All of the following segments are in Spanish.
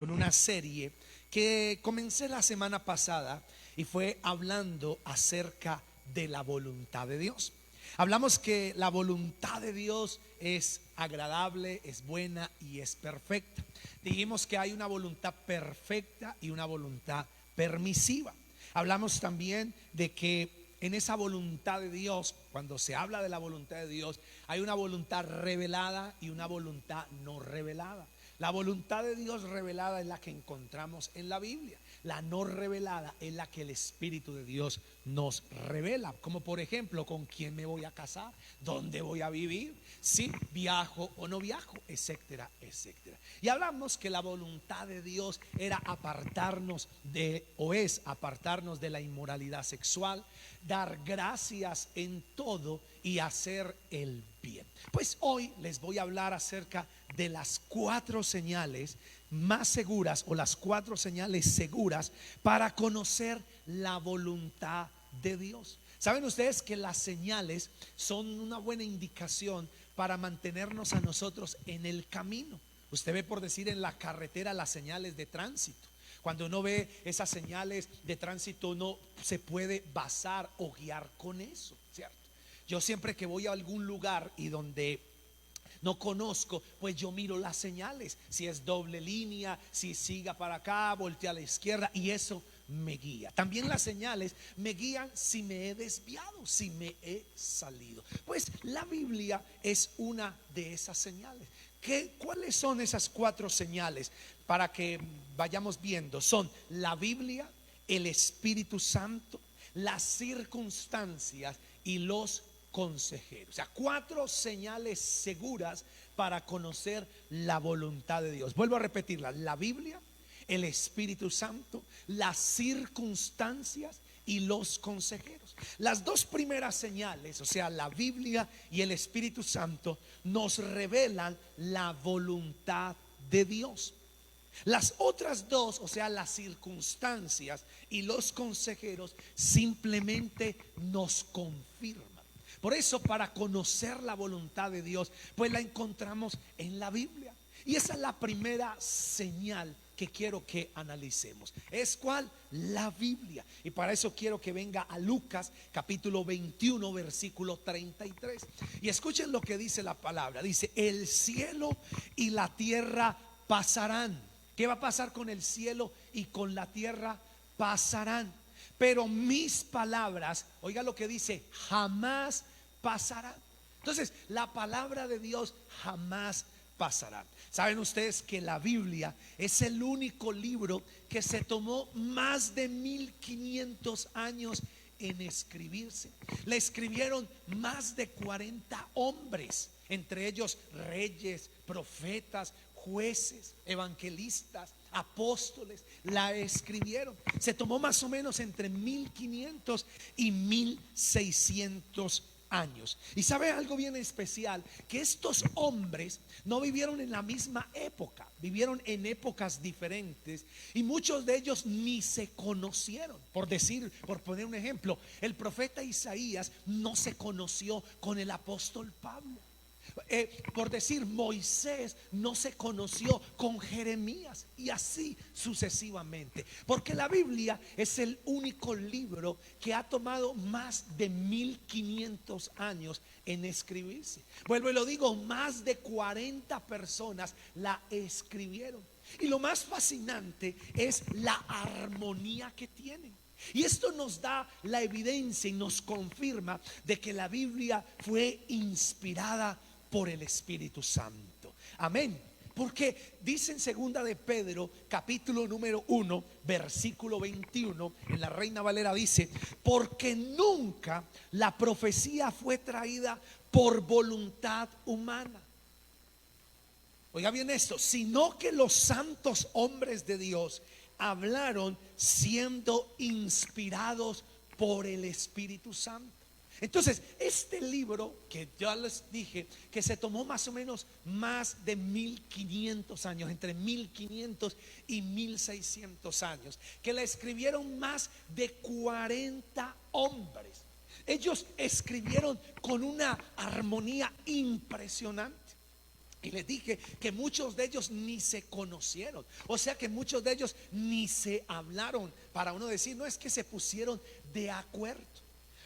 con una serie que comencé la semana pasada y fue hablando acerca de la voluntad de Dios. Hablamos que la voluntad de Dios es agradable, es buena y es perfecta. Dijimos que hay una voluntad perfecta y una voluntad permisiva. Hablamos también de que en esa voluntad de Dios, cuando se habla de la voluntad de Dios, hay una voluntad revelada y una voluntad no revelada. La voluntad de Dios revelada es la que encontramos en la Biblia. La no revelada es la que el Espíritu de Dios nos revela. Como por ejemplo, con quién me voy a casar, dónde voy a vivir, si viajo o no viajo, etcétera, etcétera. Y hablamos que la voluntad de Dios era apartarnos de, o es apartarnos de la inmoralidad sexual, dar gracias en todo y hacer el bien. Pues hoy les voy a hablar acerca de las 4 señales más seguras, o las 4 señales seguras para conocer la voluntad de Dios. ¿Saben ustedes que las señales son una buena indicación para mantenernos a nosotros en el camino? Usted ve, por decir, en la carretera las señales de tránsito. Cuando uno ve esas señales de tránsito, uno se puede basar o guiar con eso, ¿cierto? Yo siempre que voy a algún lugar y donde no conozco, pues yo miro las señales, si es doble línea, si siga para acá, voltea a la izquierda, y eso me guía. También las señales me guían si me he desviado, si me he salido. Pues la Biblia es una de esas señales. ¿Cuáles son esas 4 señales? Para que vayamos viendo, son la Biblia, el Espíritu Santo, las circunstancias y los consejeros. O sea, 4 señales seguras para conocer la voluntad de Dios. Vuelvo a repetirla: la Biblia, el Espíritu Santo, las circunstancias y los consejeros. Las 2 primeras señales, o sea, la Biblia y el Espíritu Santo, nos revelan la voluntad de Dios. Las otras 2, o sea, las circunstancias y los consejeros, simplemente nos confirman. Por eso, para conocer la voluntad de Dios, pues la encontramos en la Biblia. Y esa es la primera señal que quiero que analicemos. ¿Es cuál? La Biblia. Y para eso quiero que venga a Lucas capítulo 21 versículo 33. Y escuchen lo que dice la palabra. Dice: el cielo y la tierra pasarán. ¿Qué va a pasar con el cielo y con la tierra? Pasarán, pero mis palabras, oiga lo que dice, jamás pasarán. Entonces, la palabra de Dios jamás pasará. Saben ustedes que la Biblia es el único libro que se tomó más de 1500 años en escribirse. Le escribieron más de 40 hombres, entre ellos reyes, profetas, jueces, evangelistas, apóstoles. La escribieron. Se tomó más o menos entre 1500 y 1600 años. Y sabe algo bien especial, que estos hombres no vivieron en la misma época, vivieron en épocas diferentes, y muchos de ellos ni se conocieron. Por decir, por poner un ejemplo, el profeta Isaías no se conoció con el apóstol Pablo. Por decir, Moisés no se conoció con Jeremías, y así sucesivamente, porque la Biblia es el único libro que ha tomado más de 1500 años en escribirse. Vuelvo y lo digo, más de 40 personas la escribieron. Y lo más fascinante es la armonía que tienen. Y esto nos da la evidencia y nos confirma de que la Biblia fue inspirada por el Espíritu Santo. Amén. Porque dice en segunda de Pedro capítulo número 1 versículo 21, en la Reina Valera dice: porque nunca la profecía fue traída por voluntad humana. Oiga bien esto: sino que los santos hombres de Dios hablaron siendo inspirados por el Espíritu Santo. Entonces, este libro que ya les dije que se tomó más o menos más de 1500 años, entre 1500 y 1600 años, que la escribieron más de 40 hombres. Ellos escribieron con una armonía impresionante. Y les dije que muchos de ellos ni se conocieron. O sea que muchos de ellos ni se hablaron. Para uno decir, no es que se pusieron de acuerdo.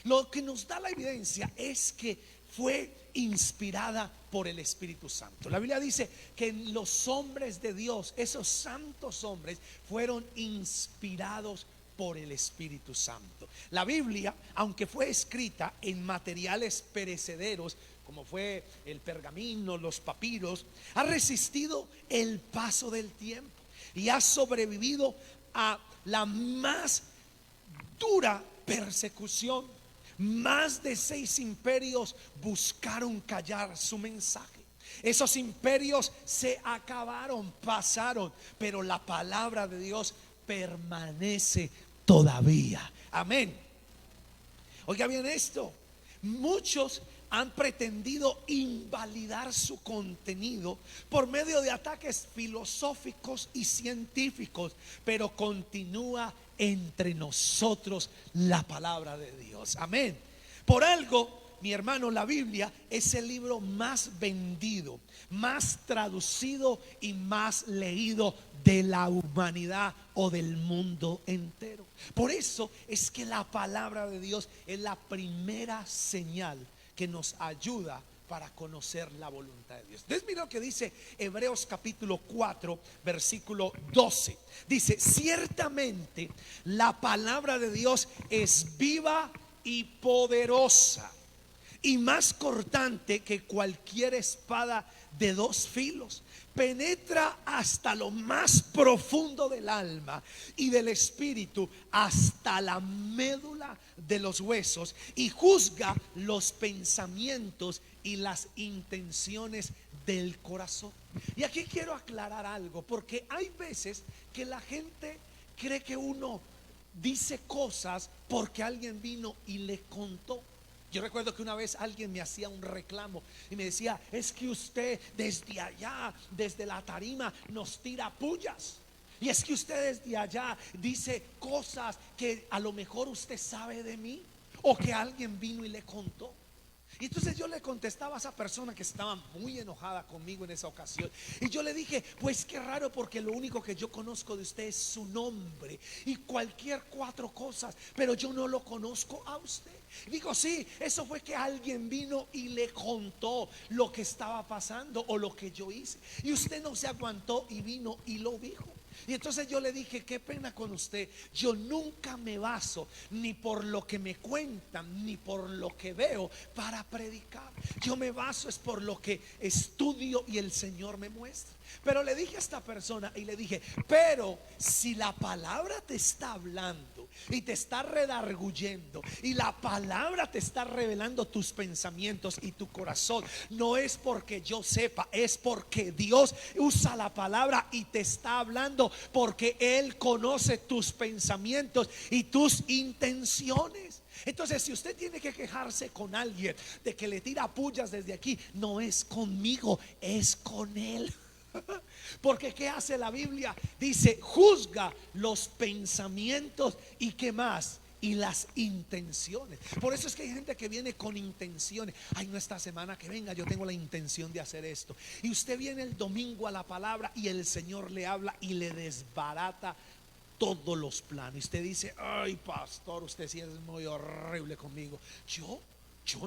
Lo que nos da la evidencia es que fue inspirada por el Espíritu Santo. La Biblia dice que los hombres de Dios, esos santos hombres, fueron inspirados por el Espíritu Santo. La Biblia, aunque fue escrita en materiales perecederos, como fue el pergamino, los papiros, ha resistido el paso del tiempo y ha sobrevivido a la más dura persecución. Más de 6 imperios buscaron callar su mensaje. Esos imperios se acabaron, pasaron, pero la palabra de Dios permanece todavía. Amén. Oiga bien esto, muchos han pretendido invalidar su contenido por medio de ataques filosóficos y científicos, pero continúa entre nosotros la palabra de Dios. Amén. Por algo, mi hermano, la Biblia es el libro más vendido, más traducido y más leído de la humanidad o del mundo entero. Por eso es que la palabra de Dios es la primera señal que nos ayuda para conocer la voluntad de Dios. Entonces mira lo que dice Hebreos capítulo 4 versículo 12. Dice: ciertamente la palabra de Dios es viva y poderosa y más cortante que cualquier espada de 2 filos. Penetra hasta lo más profundo del alma y del espíritu, hasta la médula de los huesos, y juzga los pensamientos y las intenciones del corazón. Y aquí quiero aclarar algo, porque hay veces que la gente cree que uno dice cosas porque alguien vino y le contó. Yo recuerdo que una vez alguien me hacía un reclamo y me decía: es que usted desde allá, desde la tarima, nos tira pullas. Y es que usted desde allá dice cosas que a lo mejor usted sabe de mí, o que alguien vino y le contó. Y entonces yo le contestaba a esa persona que estaba muy enojada conmigo en esa ocasión, y yo le dije: pues qué raro, porque lo único que yo conozco de usted es su nombre y cualquier 4 cosas, pero yo no lo conozco a usted. Digo: sí, eso fue que alguien vino y le contó lo que estaba pasando o lo que yo hice, y usted no se aguantó y vino y lo dijo. Y entonces yo le dije: qué pena con usted, yo nunca me baso ni por lo que me cuentan ni por lo que veo para predicar. Yo me baso es por lo que estudio y el Señor me muestra. Pero le dije a esta persona y le dije: pero si la palabra te está hablando y te está redarguyendo, y la palabra te está revelando tus pensamientos y tu corazón, no es porque yo sepa, es porque Dios usa la palabra y te está hablando, porque Él conoce tus pensamientos y tus intenciones. Entonces, si usted tiene que quejarse con alguien de que le tira pullas desde aquí, no es conmigo, es con Él. Porque ¿qué hace la Biblia? Dice: juzga los pensamientos y ¿qué más? Y las intenciones. Por eso es que hay gente que viene con intenciones. Ay, no, esta semana que venga yo tengo la intención de hacer esto. Y usted viene el domingo a la palabra y el Señor le habla y le desbarata todos los planes. Y usted dice: ay, pastor, usted sí es muy horrible conmigo. Yo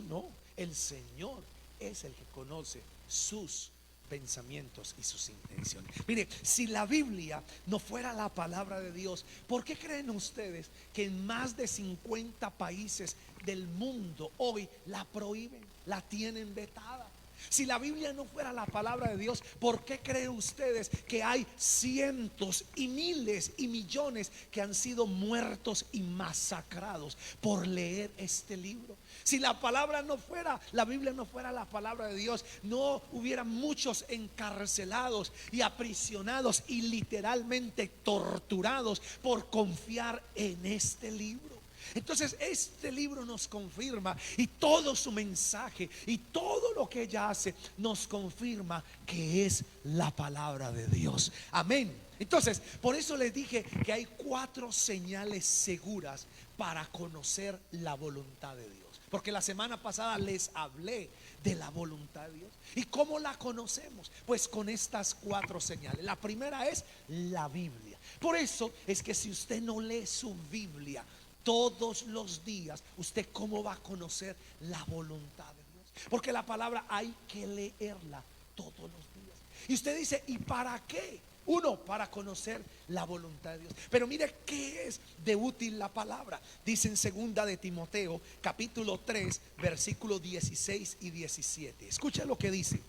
no. El Señor es el que conoce sus pensamientos y sus intenciones. Mire, si la Biblia no fuera la palabra de Dios, ¿por qué creen ustedes que en más de 50 países del mundo hoy la prohíben, la tienen vetada? Si la Biblia no fuera la palabra de Dios, ¿por qué creen ustedes que hay cientos y miles y millones que han sido muertos y masacrados por leer este libro? Si la palabra no fuera, la Biblia no fuera la palabra de Dios, no hubiera muchos encarcelados y aprisionados y literalmente torturados por confiar en este libro. Entonces este libro nos confirma, y todo su mensaje y todo lo que ella hace nos confirma que es la palabra de Dios. Amén. Entonces, por eso les dije que hay 4 señales seguras para conocer la voluntad de Dios. Porque la semana pasada les hablé de la voluntad de Dios. ¿Y cómo la conocemos? Pues con estas 4 señales. La primera es la Biblia. Por eso es que si usted no lee su Biblia todos los días, ¿usted cómo va a conocer la voluntad de Dios? Porque la palabra hay que leerla todos los días. Y usted dice, ¿y para qué? Uno, para conocer la voluntad de Dios. Pero mire qué es de útil la palabra. Dice en segunda de Timoteo, capítulo 3, versículos 16 y 17. Escucha lo que dice.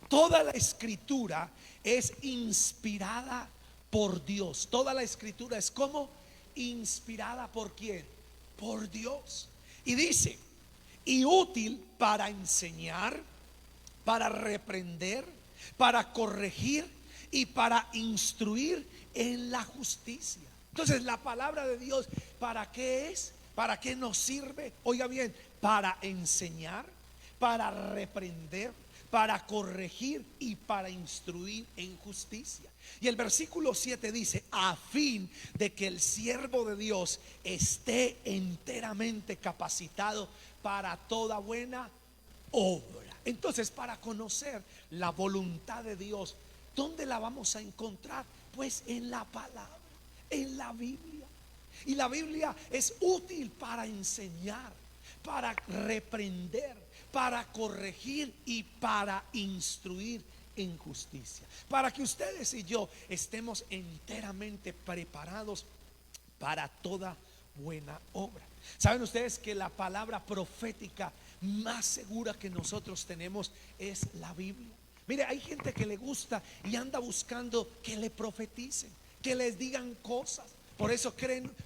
Toda la escritura es inspirada por Dios. Toda la escritura es como inspirada por ¿quién? Por Dios. Y dice, y útil para enseñar, para reprender, para corregir y para instruir en la justicia. Entonces la palabra de Dios, ¿para qué es? ¿Para qué nos sirve? Oiga bien, para enseñar, para reprender, para corregir y para instruir en justicia. Y el versículo 7 dice, a fin de que el siervo de Dios esté enteramente capacitado para toda buena obra. Entonces, para conocer la voluntad de Dios, ¿dónde la vamos a encontrar? Pues en la palabra, en la Biblia. Y la Biblia es útil para enseñar, para reprender, para corregir y para instruir en justicia. Para que ustedes y yo estemos enteramente preparados para toda buena obra. ¿Saben ustedes que la palabra profética más segura que nosotros tenemos es la Biblia? Mire, hay gente que le gusta y anda buscando que le profeticen, que les digan cosas. Por eso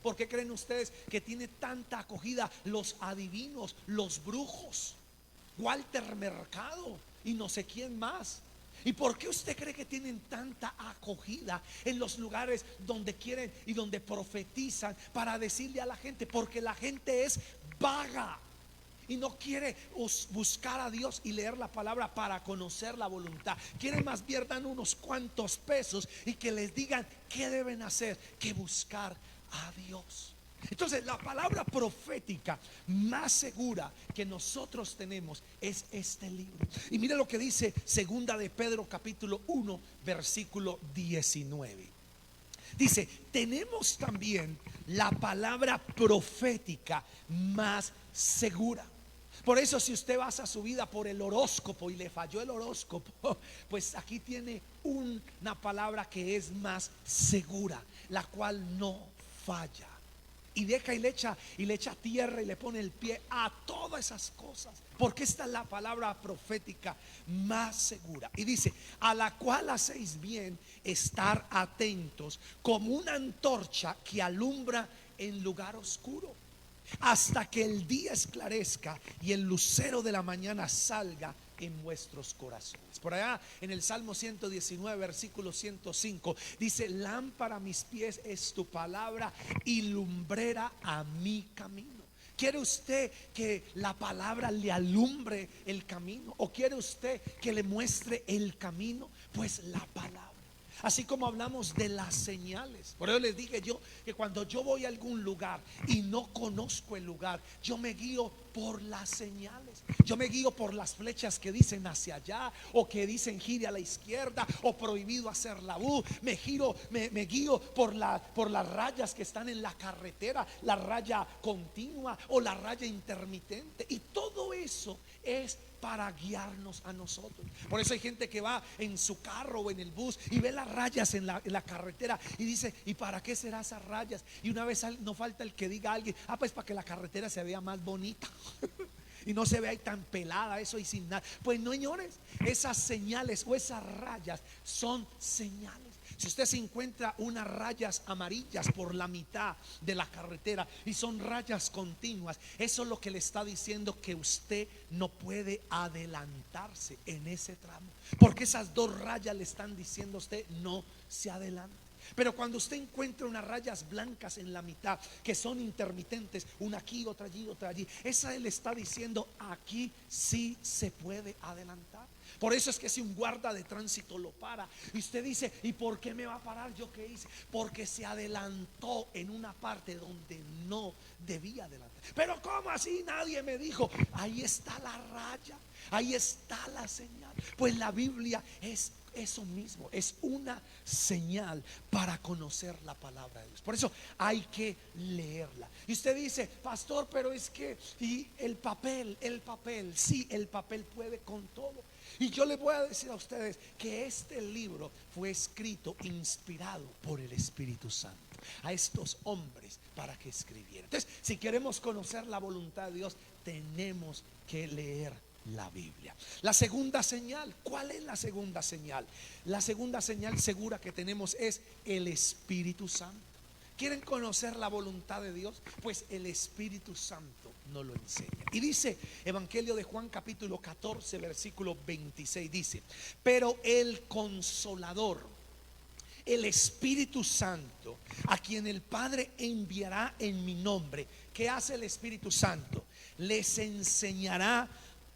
¿por qué creen ustedes que tiene tanta acogida los adivinos, los brujos, Walter Mercado y no sé quién más? ¿Y por qué usted cree que tienen tanta acogida en los lugares donde quieren y donde profetizan para decirle a la gente? Porque la gente es vaga y no quiere buscar a Dios y leer la palabra para conocer la voluntad. Quieren más bien dar unos cuantos pesos y que les digan qué deben hacer, que buscar a Dios. Entonces la palabra profética más segura que nosotros tenemos es este libro. Y mire lo que dice segunda de Pedro capítulo 1 versículo 19. Dice, tenemos también la palabra profética más segura. Por eso si usted basa su vida por el horóscopo y le falló el horóscopo, pues aquí tiene una palabra que es más segura, la cual no falla. Y deja y le echa tierra y le pone el pie a todas esas cosas. Porque esta es la palabra profética más segura. Y dice, a la cual hacéis bien estar atentos como una antorcha que alumbra en lugar oscuro, hasta que el día esclarezca y el lucero de la mañana salga en vuestros corazones. Por allá en el Salmo 119 versículo 105 dice, lámpara a mis pies es tu palabra y lumbrera a mi camino. ¿Quiere usted que la palabra le alumbre el camino? ¿O quiere usted que le muestre el camino? Pues la palabra. Así como hablamos de las señales. Por eso les dije yo que cuando yo voy a algún lugar y no conozco el lugar, yo me guío por las señales. Yo me guío por las flechas que dicen hacia allá, o que dicen gire a la izquierda, o prohibido hacer la U. Me guío por las rayas que están en la carretera, la raya continua o la raya intermitente. Y todo eso es para guiarnos a nosotros. Por eso hay gente que va en su carro o en el bus y ve las rayas en la carretera y dice, ¿y para qué serán esas rayas? Y una vez no falta el que diga a alguien, pues para que la carretera se vea más bonita y no se vea ahí tan pelada eso y sin nada. Pues no, señores, esas señales o esas rayas son señales. Si usted se encuentra unas rayas amarillas por la mitad de la carretera y son rayas continuas, eso es lo que le está diciendo que usted no puede adelantarse en ese tramo, porque esas dos rayas le están diciendo a usted no se adelante. Pero cuando usted encuentra unas rayas blancas en la mitad que son intermitentes, una aquí, otra allí, otra allí, esa le está diciendo aquí sí se puede adelantar. Por eso es que si un guarda de tránsito lo para y usted dice, ¿y por qué me va a parar? ¿Yo qué hice? Porque se adelantó en una parte donde no debía adelantar. Pero ¿cómo así? Nadie me dijo. Ahí está la raya, ahí está la señal. Pues la Biblia es eso mismo, es una señal para conocer la palabra de Dios. Por eso hay que leerla. Y usted dice, pastor, pero es que y el papel, sí, el papel puede con todo. Y yo le voy a decir a ustedes que este libro fue escrito, inspirado por el Espíritu Santo a estos hombres para que escribieran. Entonces, si queremos conocer la voluntad de Dios, tenemos que leer la Biblia. La segunda señal, ¿cuál es la segunda señal? La segunda señal segura que tenemos es el Espíritu Santo. ¿Quieren conocer la voluntad de Dios? Pues el Espíritu Santo nos lo enseña. Y dice Evangelio de Juan capítulo 14 versículo 26, dice: pero el Consolador, el Espíritu Santo, a quien el Padre enviará en mi nombre. ¿Qué hace el Espíritu Santo? Les enseñará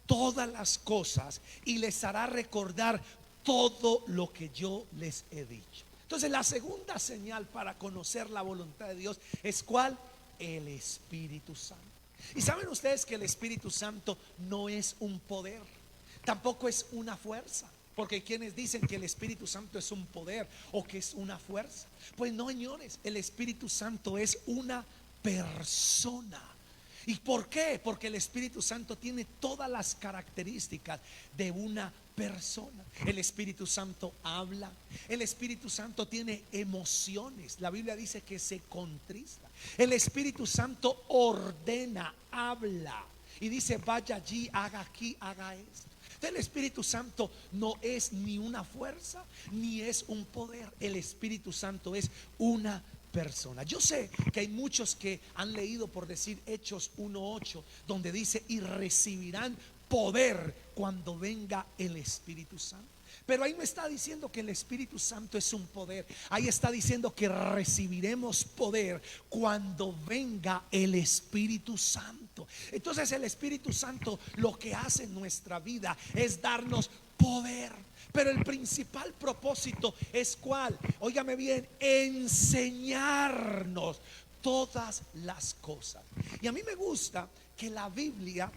todas las cosas y les hará recordar todo lo que yo les he dicho. Entonces la segunda señal para conocer la voluntad de Dios es ¿cuál? El Espíritu Santo. Y saben ustedes que el Espíritu Santo no es un poder, tampoco es una fuerza. Porque hay quienes dicen que el Espíritu Santo es un poder o que es una fuerza. Pues no, señores, el Espíritu Santo es una persona. ¿Y por qué? Porque el Espíritu Santo tiene todas las características de una persona. El Espíritu Santo habla. El Espíritu Santo tiene emociones. La Biblia dice que se contrista. El Espíritu Santo ordena, habla y dice: vaya allí, haga aquí, haga esto. El Espíritu Santo no es ni una fuerza ni es un poder. El Espíritu Santo es una persona. Yo sé que hay muchos que han leído, por decir, Hechos 1:8, donde dice: y recibirán poder cuando venga el Espíritu Santo. Pero ahí no está diciendo que el Espíritu Santo es un poder. Ahí está diciendo que recibiremos poder cuando venga el Espíritu Santo. Entonces el Espíritu Santo lo que hace en nuestra vida es darnos poder. Pero el principal propósito es ¿cuál? Óigame bien: enseñarnos todas las cosas. Y a mí me gusta que la Biblia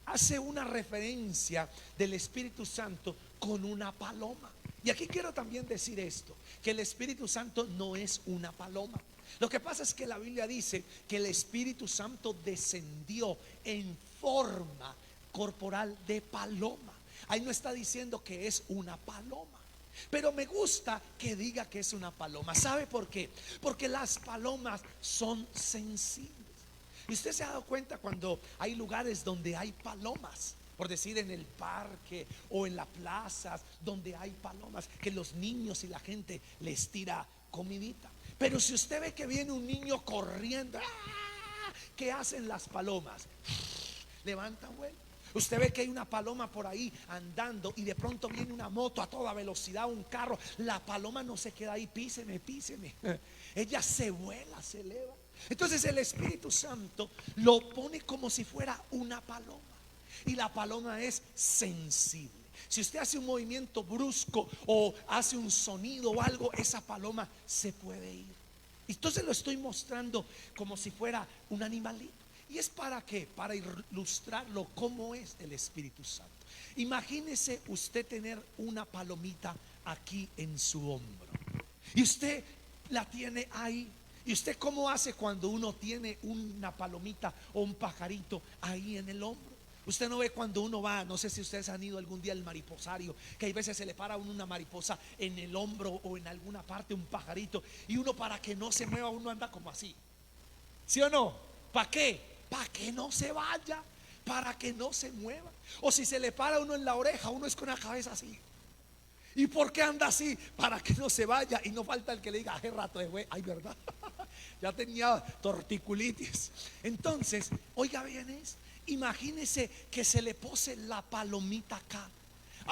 hace una referencia del Espíritu Santo con una paloma. Y aquí quiero también decir esto, que el Espíritu Santo no es una paloma. Lo que pasa es que la Biblia dice que el Espíritu Santo descendió en forma corporal de paloma. Ahí no está diciendo que es una paloma, pero me gusta que diga que es una paloma. ¿Sabe por qué? Porque las palomas son sensibles. Y usted se ha dado cuenta cuando hay lugares donde hay palomas, por decir en el parque o en las plazas donde hay palomas, que los niños y la gente les tira comidita. Pero si usted ve que viene un niño corriendo, ¡ah!, ¿qué hacen las palomas? Levantan vuelo. Usted ve que hay una paloma por ahí andando y de pronto viene una moto a toda velocidad, un carro. La paloma no se queda ahí, píseme, píseme. Ella se vuela, se eleva. Entonces el Espíritu Santo lo pone como si fuera una paloma. Y la paloma es sensible. Si usted hace un movimiento brusco o hace un sonido o algo, esa paloma se puede ir. Entonces lo estoy mostrando como si fuera un animalito. ¿Y es para qué? Para ilustrarlo cómo es el Espíritu Santo. Imagínese usted tener una palomita aquí en su hombro y usted la tiene ahí. ¿Y usted cómo hace cuando uno tiene una palomita o un pajarito ahí en el hombro? Usted no ve cuando uno va, no sé si ustedes han ido algún día al mariposario, que hay veces se le para a uno una mariposa en el hombro o en alguna parte, un pajarito, y uno, para que no se mueva, uno anda como así. ¿Sí o no? ¿Para qué? Para que no se vaya, para que no se mueva. O si se le para uno en la oreja, uno es con la cabeza así. ¿Y por qué anda así? Para que no se vaya. Y no falta el que le diga: hace rato de güey, ay, verdad, ya tenía torticulitis. Entonces, oiga bien esto. Imagínese que se le pose la palomita acá.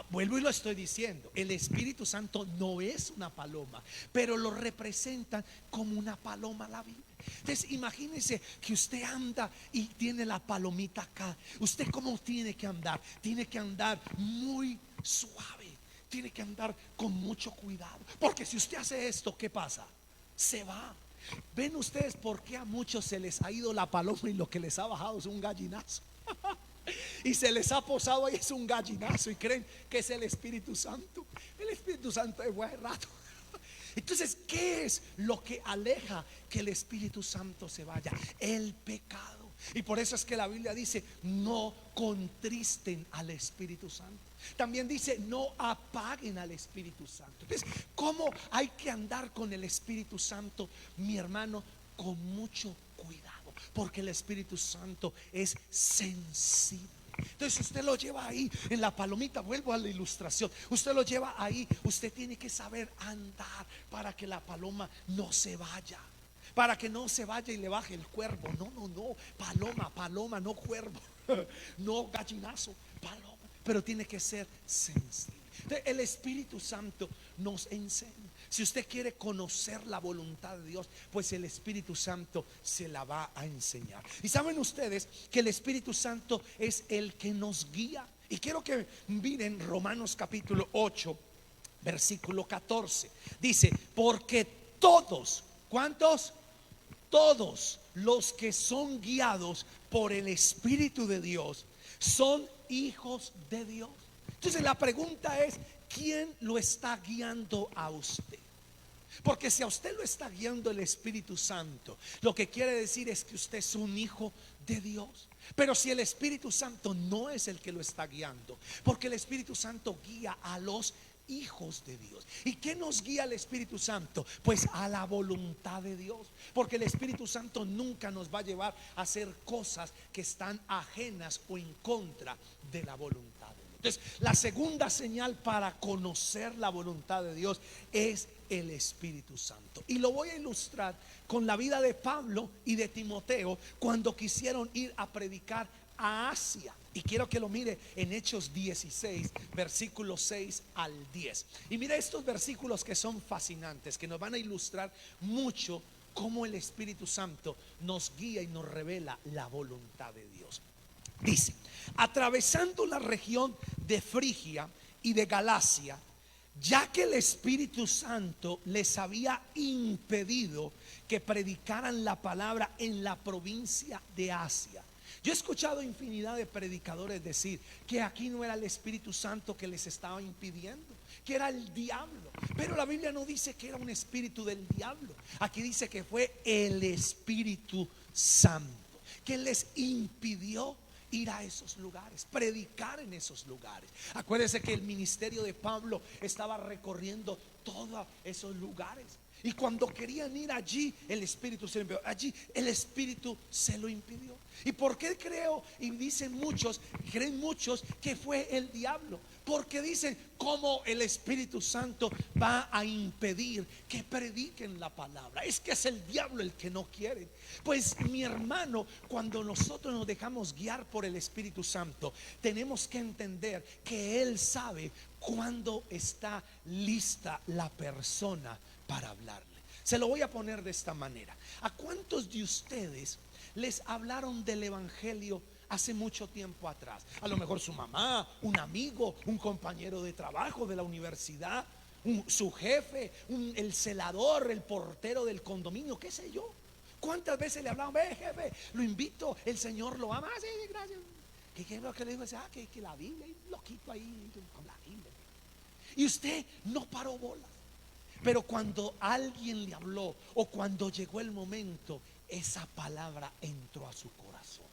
Vuelvo y lo estoy diciendo: el Espíritu Santo no es una paloma, pero lo representan como una paloma la Biblia. Entonces imagínese que usted anda y tiene la palomita acá. ¿Usted cómo tiene que andar? Tiene que andar muy suave, tiene que andar con mucho cuidado, porque si usted hace esto, ¿qué pasa? Se va. ¿Ven ustedes por qué a muchos se les ha ido la paloma y lo que les ha bajado es un gallinazo? Y se les ha posado ahí es un gallinazo y creen que es el Espíritu Santo. El Espíritu Santo es buen rato. Entonces, ¿qué es lo que aleja que el Espíritu Santo se vaya? El pecado. Y por eso es que la Biblia dice: no contristen al Espíritu Santo. También dice: no apaguen al Espíritu Santo. Entonces, ¿cómo hay que andar con el Espíritu Santo, mi hermano? Con mucho cuidado, porque el Espíritu Santo es sensible. Entonces usted lo lleva ahí en la palomita, vuelvo a la ilustración, usted lo lleva ahí, usted tiene que saber andar para que la paloma no se vaya, para que no se vaya y le baje el cuervo. No, no, no, paloma, paloma, no cuervo, no gallinazo, paloma. Pero tiene que ser sensible. Entonces, el Espíritu Santo nos enseña. Si usted quiere conocer la voluntad de Dios, pues el Espíritu Santo se la va a enseñar. Y saben ustedes que el Espíritu Santo es el que nos guía. Y quiero que miren Romanos capítulo 8, versículo 14. Dice: porque todos, ¿cuántos? Todos los que son guiados por el Espíritu de Dios son hijos de Dios. Entonces la pregunta es: ¿quién lo está guiando a usted? Porque si a usted lo está guiando el Espíritu Santo, lo que quiere decir es que usted es un hijo de Dios. Pero si el Espíritu Santo no es el que lo está guiando, porque el Espíritu Santo guía a los hijos de Dios. ¿Y qué nos guía el Espíritu Santo? Pues a la voluntad de Dios. Porque el Espíritu Santo nunca nos va a llevar a hacer cosas que están ajenas o en contra de la voluntad de Dios. Entonces, la segunda señal para conocer la voluntad de Dios es el Espíritu Santo. Y lo voy a ilustrar con la vida de Pablo y de Timoteo cuando quisieron ir a predicar a Asia. Y quiero que lo mire en Hechos 16, versículos 6 al 10. Y mire estos versículos que son fascinantes, que nos van a ilustrar mucho cómo el Espíritu Santo nos guía y nos revela la voluntad de Dios. Dice: atravesando la región de Frigia y de Galacia, ya que el Espíritu Santo les había impedido que predicaran la palabra en la provincia de Asia. Yo he escuchado infinidad de predicadores decir que aquí no era el Espíritu Santo que les estaba impidiendo, que era el diablo. Pero la Biblia no dice que era un espíritu del diablo. Aquí dice que fue el Espíritu Santo que les impidió ir a esos lugares, predicar en esos lugares. Acuérdense que el ministerio de Pablo estaba recorriendo todos esos lugares. Y cuando querían ir allí, el Espíritu se lo impidió. Allí el Espíritu se lo impidió. ¿Y por qué creo? Y dicen muchos, creen muchos que fue el diablo. Porque dicen: ¿cómo el Espíritu Santo va a impedir que prediquen la palabra? Es que es el diablo el que no quiere. Pues mi hermano, cuando nosotros nos dejamos guiar por el Espíritu Santo, tenemos que entender que Él sabe cuándo está lista la persona para hablarle. Se lo voy a poner de esta manera: ¿a cuántos de ustedes les hablaron del Evangelio hace mucho tiempo atrás? A lo mejor su mamá, un amigo, un compañero de trabajo de la universidad, su jefe, el celador, el portero del condominio, qué sé yo. ¿Cuántas veces le hablaban? Ve, jefe, lo invito, el Señor lo ama. Sí, gracias. ¿Qué es lo que le digo? Que la Biblia, lo quito ahí con la Biblia. Y usted no paró bolas. Pero cuando alguien le habló o cuando llegó el momento, esa palabra entró a su corazón.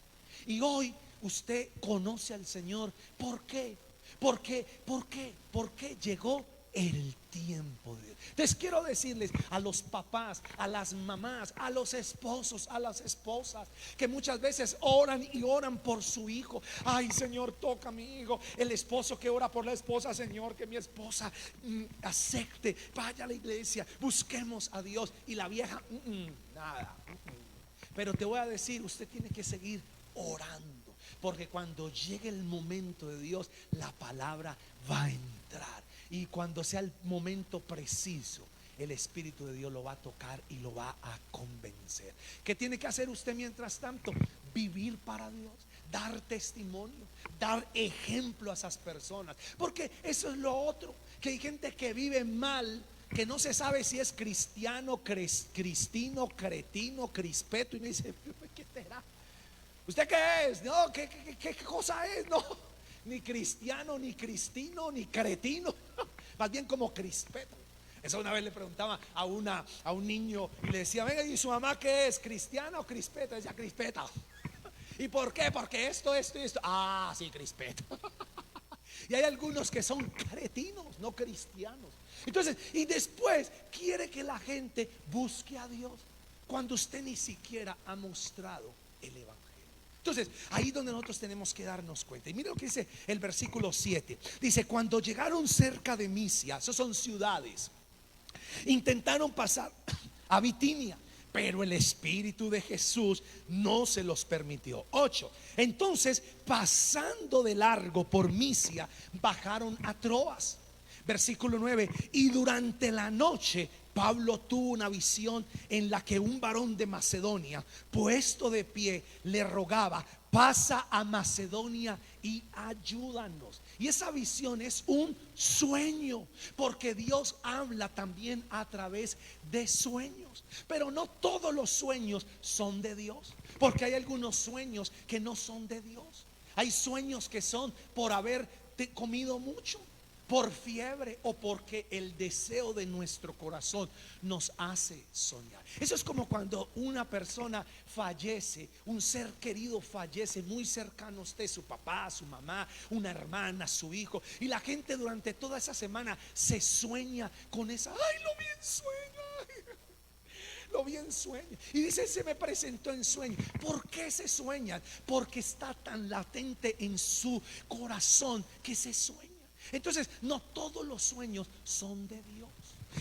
Y hoy usted conoce al Señor. ¿Por qué? ¿Por qué? ¿Por qué? Porque llegó el tiempo de Dios. Entonces quiero decirles a los papás, a las mamás, a los esposos, a las esposas, que muchas veces oran y oran por su hijo. Ay, Señor, toca a mi hijo. El esposo que ora por la esposa: Señor, que mi esposa acepte, vaya a la iglesia, busquemos a Dios. Y la vieja, nada. Pero te voy a decir, usted tiene que seguir orando, porque cuando llegue el momento de Dios, la palabra va a entrar. Y cuando sea el momento preciso, el Espíritu de Dios lo va a tocar y lo va a convencer. ¿Qué tiene que hacer usted mientras tanto? vivir para Dios, dar testimonio, dar ejemplo a esas personas. Porque eso es lo otro, que hay gente que vive mal, que no se sabe si es cristiano, cristino, cretino, crispeto, y me dice, ¿qué será? ¿Usted qué es? No, ¿qué cosa es? No, ni cristiano, ni cristino, ni cretino, más bien como crispeto. Eso una vez le preguntaba a un niño y le decía, venga, ¿y su mamá qué es? ¿Cristiana o crispeta? Decía, crispeta. ¿Y por qué? Porque esto y esto. Ah, sí, crispeta. Y hay algunos que son cretinos, no cristianos. Entonces, y después quiere que la gente busque a Dios cuando usted ni siquiera ha mostrado el evangelio. Entonces, ahí donde nosotros tenemos que darnos cuenta. Y mire lo que dice el versículo 7. Dice, cuando llegaron cerca de Misia, esos son ciudades, intentaron pasar a Bitinia, pero el Espíritu de Jesús no se los permitió. 8. Entonces, pasando de largo por Misia, bajaron a Troas. Versículo 9. Y durante la noche Pablo tuvo una visión en la que un varón de Macedonia, puesto de pie, le rogaba, pasa a Macedonia y ayúdanos. Y esa visión es un sueño, porque Dios habla también a través de sueños. Pero no todos los sueños son de Dios, porque hay algunos sueños que no son de Dios. Hay sueños que son por haber comido mucho, por fiebre, o porque el deseo de nuestro corazón nos hace soñar. Eso es como cuando una persona fallece, un ser querido fallece muy cercano a usted, su papá, su mamá, una hermana, su hijo, y la gente durante toda esa semana se sueña con esa, ay, lo vi en sueño, lo vi en sueño. Y dice, se me presentó en sueño. ¿Por qué se sueñan? Porque está tan latente en su corazón que se sueña. Entonces, no todos los sueños son de Dios.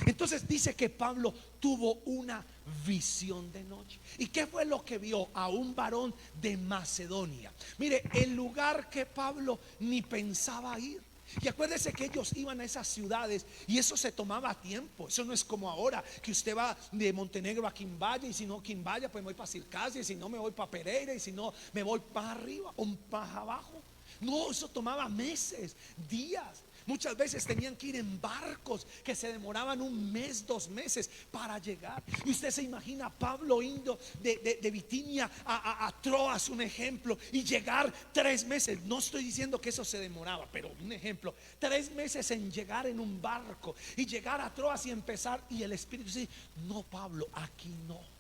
Entonces dice que Pablo tuvo una visión de noche. ¿Y qué fue lo que vio? A un varón de Macedonia. Mire, el lugar que Pablo ni pensaba ir. Y acuérdese que ellos iban a esas ciudades y eso se tomaba tiempo. Eso no es como ahora que usted va de Montenegro a Quimbaya, y si no Quimbaya pues me voy para Circasia, y si no me voy para Pereira, y si no me voy para arriba o para abajo. No, eso tomaba meses, días. Muchas veces tenían que ir en barcos que se demoraban un mes, 2 meses para llegar. Y usted se imagina a Pablo yendo de Bitinia a Troas, un ejemplo, y llegar 3 meses. No estoy diciendo que eso se demoraba, pero un ejemplo, 3 meses en llegar en un barco y llegar a Troas y empezar. Y el Espíritu dice, no, Pablo, aquí no.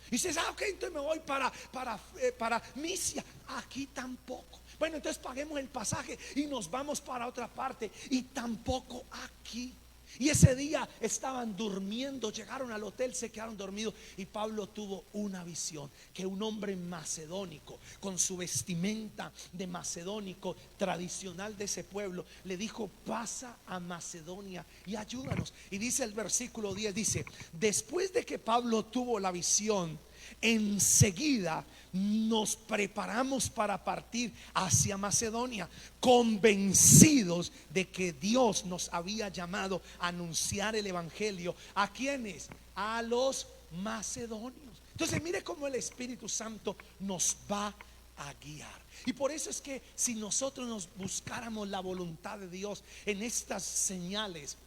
Y dices, ok, entonces me voy para Misia. Aquí tampoco. Bueno, entonces paguemos el pasaje y nos vamos para otra parte. Y tampoco aquí. Y ese día estaban durmiendo, llegaron al hotel, se quedaron dormidos. Y Pablo tuvo una visión, que un hombre macedónico, con su vestimenta de macedónico tradicional de ese pueblo, le dijo, pasa a Macedonia y ayúdanos. Y dice el versículo 10, dice, después de que Pablo tuvo la visión, enseguida nos preparamos para partir hacia Macedonia, convencidos de que Dios nos había llamado a anunciar el evangelio. ¿A quiénes? A los macedonios. Entonces mire cómo el Espíritu Santo nos va a guiar. Y por eso es que si nosotros nos buscáramos la voluntad de Dios en estas señales,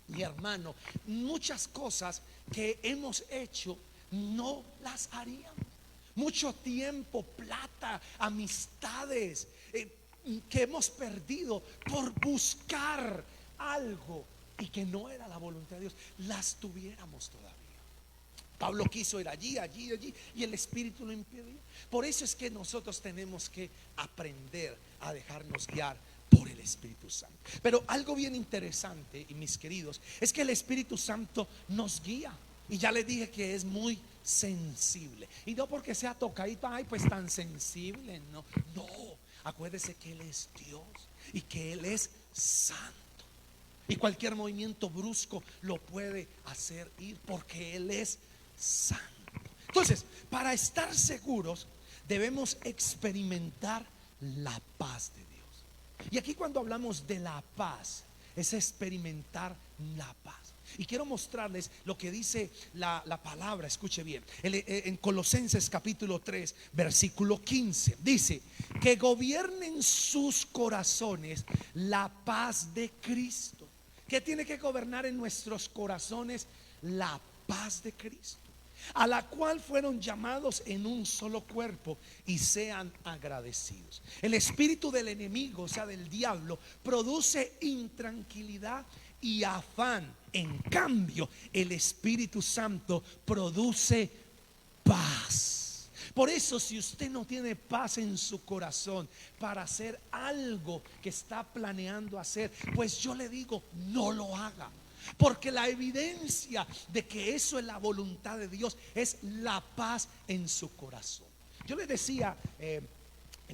mi hermano, muchas cosas que hemos hecho no las haríamos. Mucho tiempo, plata, amistades que hemos perdido por buscar algo y que no era la voluntad de Dios, las tuviéramos todavía. Pablo quiso ir allí y el Espíritu lo impidió. Por eso es que nosotros tenemos que aprender a dejarnos guiar por el Espíritu Santo. Pero algo bien interesante, y mis queridos, es que el Espíritu Santo nos guía. Y ya le dije que es muy sensible. Y no porque sea tocadito, ay, pues tan sensible. No, no. Acuérdese que Él es Dios y que Él es santo. Y cualquier movimiento brusco lo puede hacer ir, porque Él es santo. Entonces, para estar seguros, debemos experimentar la paz de Dios. Y aquí cuando hablamos de la paz, es experimentar la paz. Y quiero mostrarles lo que dice la palabra, escuche bien. En Colosenses capítulo 3, versículo 15, dice: que gobiernen sus corazones la paz de Cristo. ¿Qué tiene que gobernar en nuestros corazones? La paz de Cristo, a la cual fueron llamados en un solo cuerpo, y sean agradecidos. El espíritu del enemigo, o sea, del diablo, produce intranquilidad y afán. En cambio, el Espíritu Santo produce paz. Por eso, si usted no tiene paz en su corazón para hacer algo que está planeando hacer, pues yo le digo, no lo haga. Porque la evidencia de que eso es la voluntad de Dios es la paz en su corazón. Yo le decía en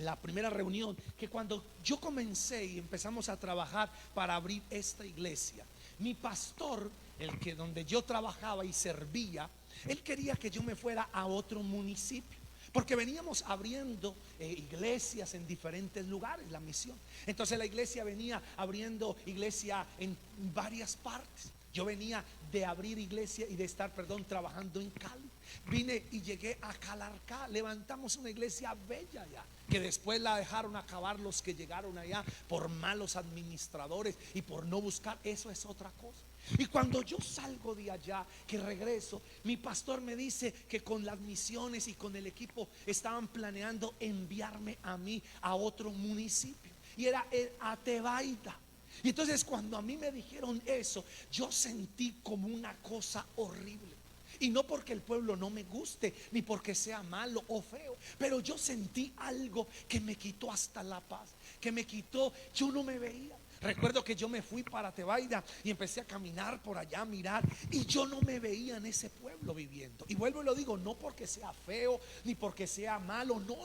la primera reunión que cuando yo comencé y empezamos a trabajar para abrir esta iglesia, mi pastor, el que donde yo trabajaba y servía, él quería que yo me fuera a otro municipio, porque veníamos abriendo iglesias en diferentes lugares, la misión. Entonces la iglesia venía abriendo iglesia en varias partes. Yo venía de abrir iglesia y de estar, trabajando en Cali. Vine y llegué a Calarcá. Levantamos una iglesia bella allá, que después la dejaron acabar los que llegaron allá por malos administradores y por no buscar. Eso es otra cosa. Y cuando yo salgo de allá, que regreso, mi pastor me dice que con las misiones y con el equipo estaban planeando enviarme a mí a otro municipio, y era Atebaida. Y entonces cuando a mí me dijeron eso, yo sentí como una cosa horrible. Y no porque el pueblo no me guste, ni porque sea malo o feo, pero yo sentí algo que me quitó hasta la paz, que me quitó, yo no me veía. Recuerdo que yo me fui para Tebaida y empecé a caminar por allá, a mirar, y yo no me veía en ese pueblo viviendo. Y vuelvo y lo digo, no porque sea feo, ni porque sea malo, no,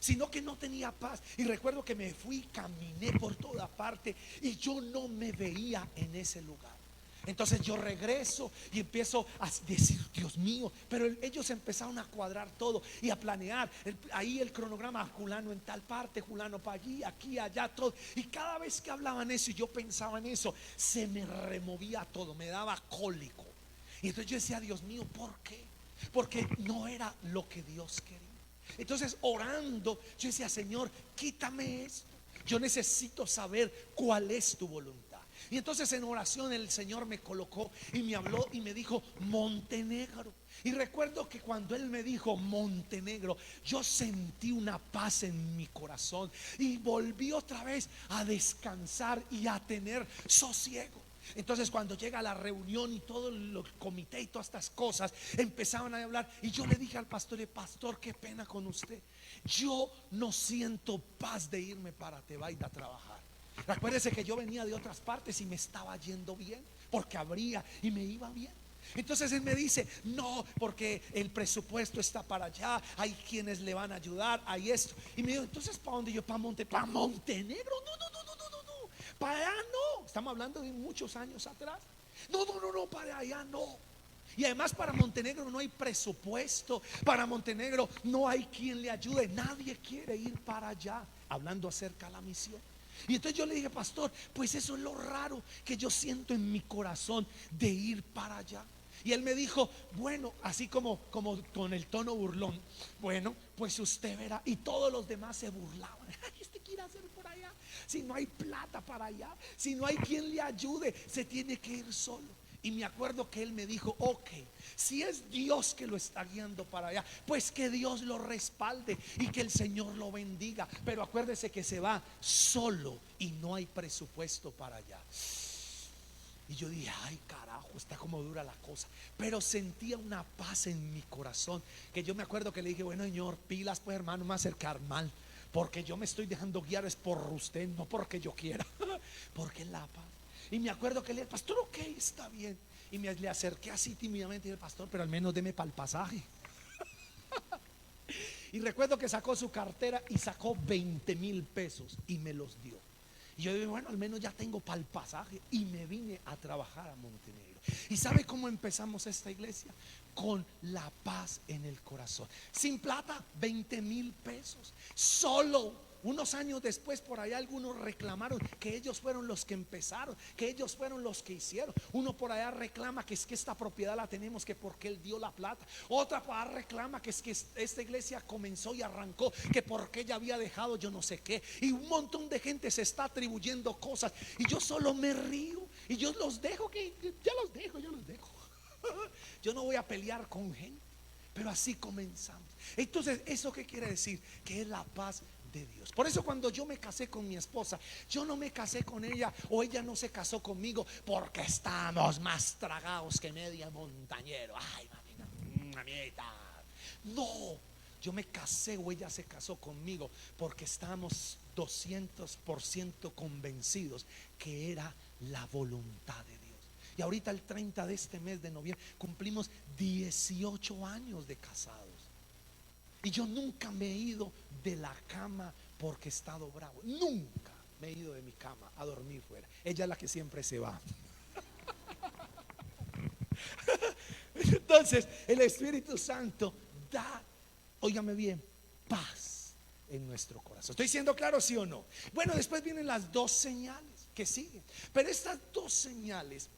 sino que no tenía paz. Y recuerdo que me fui, caminé por toda parte y yo no me veía en ese lugar. Entonces yo regreso y empiezo a decir, Dios mío, pero ellos empezaron a cuadrar todo y a planear ahí el cronograma, fulano en tal parte, fulano para allí, aquí, allá, todo. Y cada vez que hablaban eso y yo pensaba en eso, se me removía todo, me daba cólico. Y entonces yo decía, Dios mío, ¿por qué? Porque no era lo que Dios quería. Entonces orando, yo decía, Señor, quítame esto. Yo necesito saber cuál es tu voluntad. Y entonces en oración el Señor me colocó y me habló y me dijo Montenegro. Y recuerdo que cuando Él me dijo Montenegro, yo sentí una paz en mi corazón y volví otra vez a descansar y a tener sosiego. Entonces cuando llega la reunión y todo el comité y todas estas cosas empezaban a hablar, y yo le dije al pastor, pastor, qué pena con usted, yo no siento paz de irme para Tebaida a trabajar. Recuérdese que yo venía de otras partes y me estaba yendo bien, porque abría y me iba bien. Entonces él me dice, no, porque el presupuesto está para allá, hay quienes le van a ayudar, hay esto. Y me dijo, entonces ¿para dónde? Yo, para Montenegro, no, para allá no. Estamos hablando de muchos años atrás. No, para allá no. Y además para Montenegro no hay presupuesto, para Montenegro no hay quien le ayude, nadie quiere ir para allá, hablando acerca de la misión. Y entonces yo le dije, pastor, pues eso es lo raro que yo siento en mi corazón de ir para allá. Y él me dijo, bueno, así como con el tono burlón, bueno, pues usted verá. Y todos los demás se burlaban. ¿Qué usted quiere hacer por allá? Si no hay plata para allá, si no hay quien le ayude, se tiene que ir solo. Y me acuerdo que él me dijo, ok, si es Dios que lo está guiando para allá, pues que Dios lo respalde y que el Señor lo bendiga. Pero acuérdese que se va solo y no hay presupuesto para allá. Y yo dije, ay carajo, está como dura la cosa. Pero sentía una paz en mi corazón, que yo me acuerdo que le dije, bueno Señor, pilas pues hermano, no me va a acercar mal, porque yo me estoy dejando guiar es por usted, no porque yo quiera, porque es la paz. Y me acuerdo que le dije, pastor, ok, está bien. Y le acerqué así tímidamente y dije, pastor, pero al menos deme para el pasaje. Y recuerdo que sacó su cartera y sacó 20,000 pesos y me los dio. Y yo dije, bueno, al menos ya tengo para el pasaje. Y me vine a trabajar a Montenegro. ¿Y sabe cómo empezamos esta iglesia? Con la paz en el corazón. Sin plata, 20,000 pesos. Solo unos años después por allá algunos reclamaron que ellos fueron los que empezaron, que ellos fueron los que hicieron. Uno por allá reclama que es que esta propiedad la tenemos que porque él dio la plata. Otra por allá reclama que es que esta iglesia comenzó y arrancó que porque ella había dejado yo no sé qué. Y un montón de gente se está atribuyendo cosas y yo solo me río y yo los dejo, que ya los dejo. Yo no voy a pelear con gente, pero así comenzamos. Entonces, ¿eso qué quiere decir? Que es la paz de Dios. Por eso cuando yo me casé con mi esposa, yo no me casé con ella o ella no se casó conmigo porque estamos más tragados que media montañero. Ay, mamita. No, yo me casé o ella se casó conmigo porque estábamos 200% convencidos que era la voluntad de Dios. Y ahorita el 30 de este mes de noviembre cumplimos 18 años de casados. Y yo nunca me he ido de la cama porque he estado bravo. Nunca me he ido de mi cama a dormir fuera. Ella es la que siempre se va. Entonces el Espíritu Santo da, óigame bien, paz en nuestro corazón. ¿Estoy siendo claro, sí o no? Bueno, después vienen las dos señales que siguen. Pero estas dos señales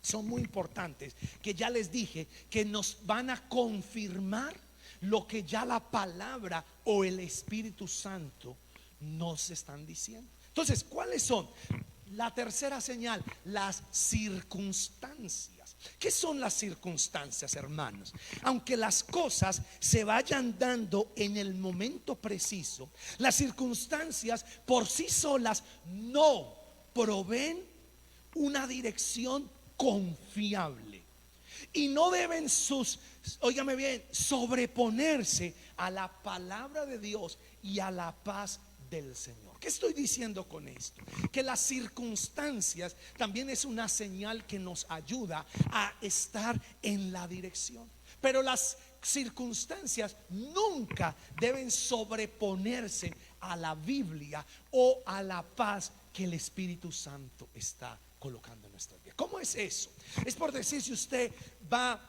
son muy importantes, que ya les dije que nos van a confirmar lo que ya la palabra o el Espíritu Santo nos están diciendo. Entonces, ¿cuáles son? La tercera señal, las circunstancias. ¿Qué son las circunstancias, hermanos? Aunque las cosas se vayan dando en el momento preciso, las circunstancias por sí solas no proveen una dirección confiable y no deben óigame bien, sobreponerse a la palabra de Dios y a la paz del Señor. ¿Qué estoy diciendo con esto? Que las circunstancias también es una señal que nos ayuda a estar en la dirección, pero las circunstancias nunca deben sobreponerse a la Biblia o a la paz que el Espíritu Santo está colocando en nuestra vida. ¿Cómo es eso? Es por decir, si usted va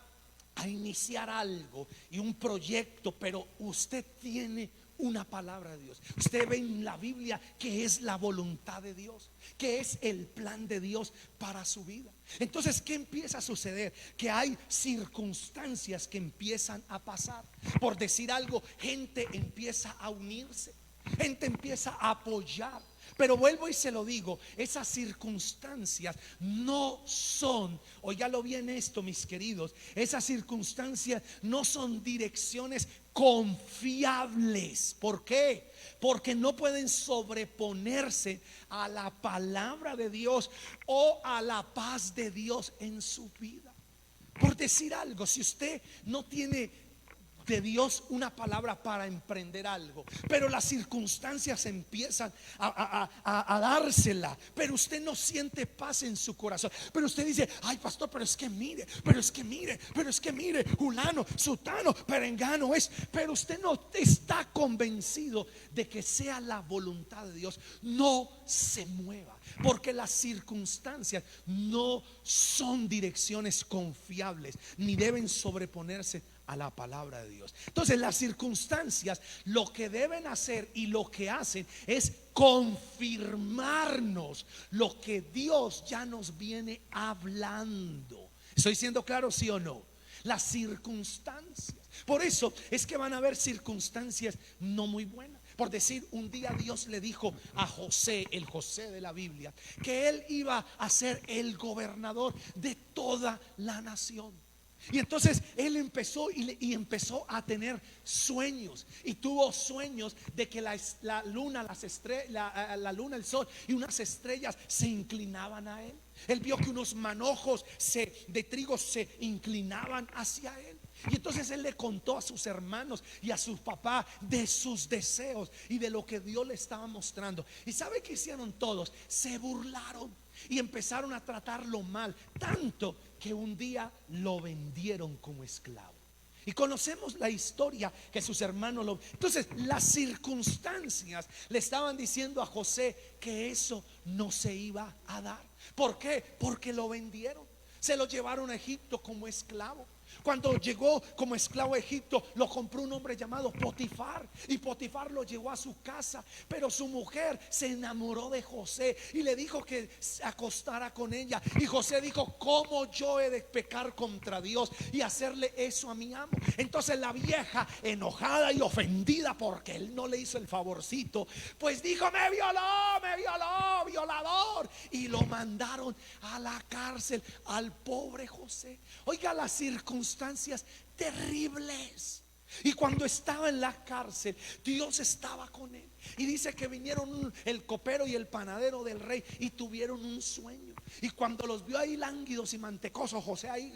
a iniciar algo y un proyecto, pero usted tiene una palabra de Dios, usted ve en la Biblia que es la voluntad de Dios, que es el plan de Dios para su vida. Entonces, ¿qué empieza a suceder? Que hay circunstancias que empiezan a pasar. Por decir algo, gente empieza a unirse, gente empieza a apoyar. Pero vuelvo y se lo digo, esas circunstancias no son, óigalo bien esto, mis queridos, esas circunstancias no son direcciones confiables. ¿Por qué? Porque no pueden sobreponerse a la palabra de Dios o a la paz de Dios en su vida. Por decir algo, si usted no tiene de Dios una palabra para emprender algo, pero las circunstancias empiezan a dársela, pero usted no siente paz en su corazón, pero usted dice: ay, pastor, pero es que mire, fulano, sutano, perengano es, pero usted no está convencido de que sea la voluntad de Dios. No se mueva, porque las circunstancias no son direcciones confiables, ni deben sobreponerse a la palabra de Dios. Entonces, las circunstancias lo que deben hacer y lo que hacen es confirmarnos lo que Dios ya nos viene hablando. ¿Estoy siendo claro, sí o no? Las circunstancias. Por eso es que van a haber circunstancias no muy buenas. Por decir, un día Dios le dijo a José, el José de la Biblia, que él iba a ser el gobernador de toda la nación. Y entonces él empezó y empezó a tener sueños, y tuvo sueños de que la luna, la luna, el sol y unas estrellas se inclinaban a él. Él vio que unos manojos de trigo se inclinaban hacia él. Y entonces él le contó a sus hermanos y a su papá de sus deseos y de lo que Dios le estaba mostrando. ¿Y sabe qué hicieron todos? Se burlaron y empezaron a tratarlo mal, tanto que un día lo vendieron como esclavo. Y conocemos la historia que sus hermanos Entonces, las circunstancias le estaban diciendo a José que eso no se iba a dar. ¿Por qué? Porque lo vendieron. Se lo llevaron a Egipto como esclavo. Cuando llegó como esclavo a Egipto, lo compró un hombre llamado Potifar, y Potifar lo llevó a su casa. Pero su mujer se enamoró de José y le dijo que se acostara con ella. Y José dijo: ¿cómo yo he de pecar contra Dios y hacerle eso a mi amo? Entonces la vieja, enojada y ofendida porque él no le hizo el favorcito, pues dijo: me violó, violador. Y lo mandaron a la cárcel al pobre José. Oiga las circunstancias terribles. Y cuando estaba en la cárcel, Dios estaba con él. Y dice que vinieron el copero y el panadero del rey y tuvieron un sueño. Y cuando los vio ahí lánguidos y mantecosos, José ahí: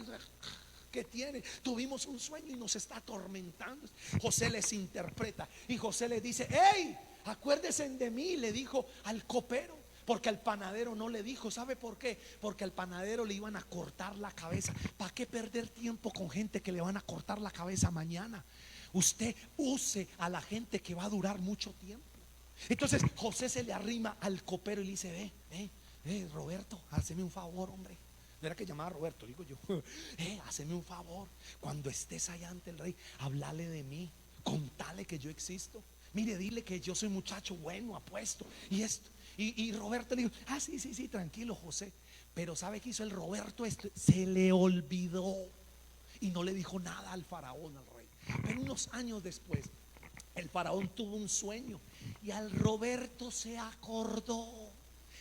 ¿qué tiene? Tuvimos un sueño y nos está atormentando. José les interpreta y José les dice: hey, acuérdense de mí, le dijo al copero. Porque al panadero no le dijo. ¿Sabe por qué? Porque al panadero le iban a cortar la cabeza. ¿Para qué perder tiempo con gente que le van a cortar la cabeza mañana? Usted use a la gente que va a durar mucho tiempo. Entonces José se le arrima al copero y le dice: Roberto, hazme un favor, hombre. No era que llamaba Roberto, digo yo. Hazme un favor. Cuando estés allá ante el rey, háblale de mí, contale que yo existo. Mire, dile que yo soy muchacho bueno, apuesto y esto. Y Roberto le dijo: sí, tranquilo, José. Pero ¿sabe qué hizo el Roberto? Se le olvidó y no le dijo nada al faraón, al rey. Pero unos años después, el faraón tuvo un sueño y al Roberto se acordó.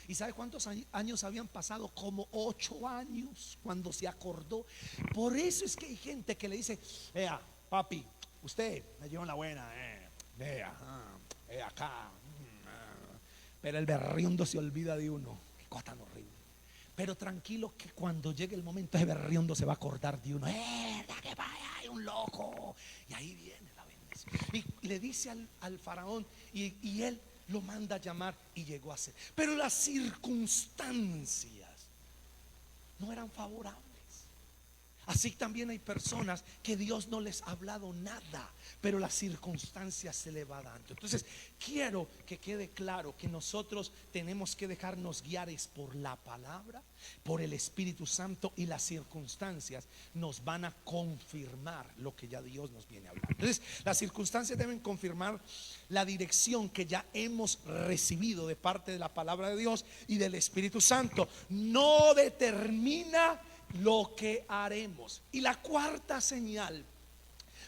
¿Y sabe cuántos años habían pasado? Como 8 años cuando se acordó. Por eso es que hay gente que le dice: papi, usted me lleva la buena, acá. Pero el berriondo se olvida de uno. Qué cosa tan horrible. Pero tranquilo, que cuando llegue el momento, ese berriondo se va a acordar de uno. Que vaya, hay un loco. Y ahí viene la bendición. Y le dice al faraón, y él lo manda a llamar, y llegó a ser. Pero las circunstancias no eran favorables. Así también hay personas que Dios no les ha hablado nada, pero las circunstancias se le va dando. Entonces quiero que quede claro que nosotros tenemos que dejarnos guiar por la palabra, por el Espíritu Santo, y las circunstancias nos van a confirmar lo que ya Dios nos viene hablando. Entonces las circunstancias deben confirmar la dirección que ya hemos recibido de parte de la palabra de Dios y del Espíritu Santo. No determina lo que haremos. Y la cuarta señal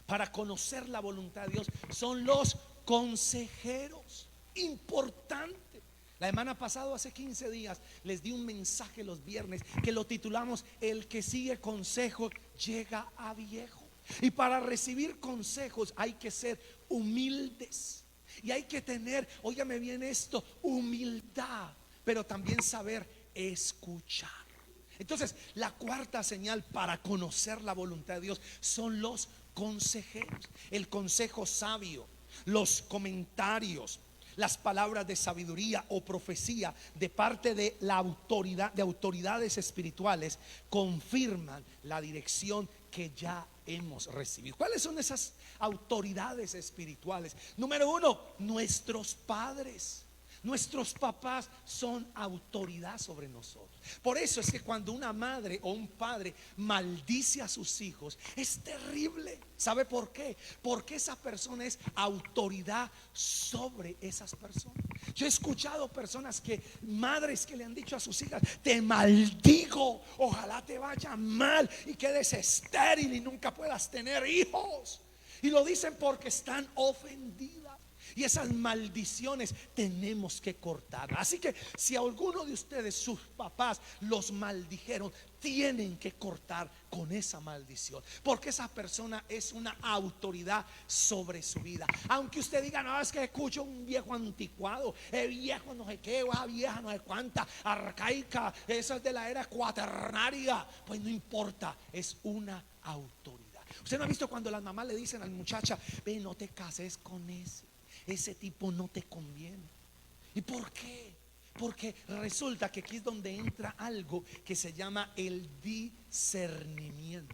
para conocer la voluntad de Dios son los consejeros. Importante. La semana pasada, hace 15 días, les di un mensaje los viernes que lo titulamos: el que sigue consejo llega a viejo. Y para recibir consejos hay que ser humildes. Y hay que tener, óigame bien esto, humildad, pero también saber escuchar. Entonces, la cuarta señal para conocer la voluntad de Dios son los consejeros. El consejo sabio, los comentarios, las palabras de sabiduría o profecía de parte de la autoridad, de autoridades espirituales, confirman la dirección que ya hemos recibido. ¿Cuáles son esas autoridades espirituales? Número 1, nuestros padres. Nuestros papás son autoridad sobre nosotros. Por eso es que cuando una madre o un padre maldice a sus hijos, es terrible. ¿Sabe por qué? Porque esa persona es autoridad sobre esas personas. Yo he escuchado personas madres que le han dicho a sus hijas: te maldigo, ojalá te vaya mal y quedes estéril y nunca puedas tener hijos. Y lo dicen porque están ofendidas. Y esas maldiciones tenemos que cortar. Así que si a alguno de ustedes, sus papás, los maldijeron, tienen que cortar con esa maldición, porque esa persona es una autoridad sobre su vida. Aunque usted diga: no, es que escucho un viejo anticuado, viejo no sé qué, vieja no sé cuánta, arcaica, esa es de la era cuaternaria. Pues no importa, es una autoridad. Usted no ha visto cuando las mamás le dicen a la muchacha: ve, no te cases con ese tipo, no te conviene. ¿Y por qué? Porque resulta que aquí es donde entra algo que se llama el discernimiento.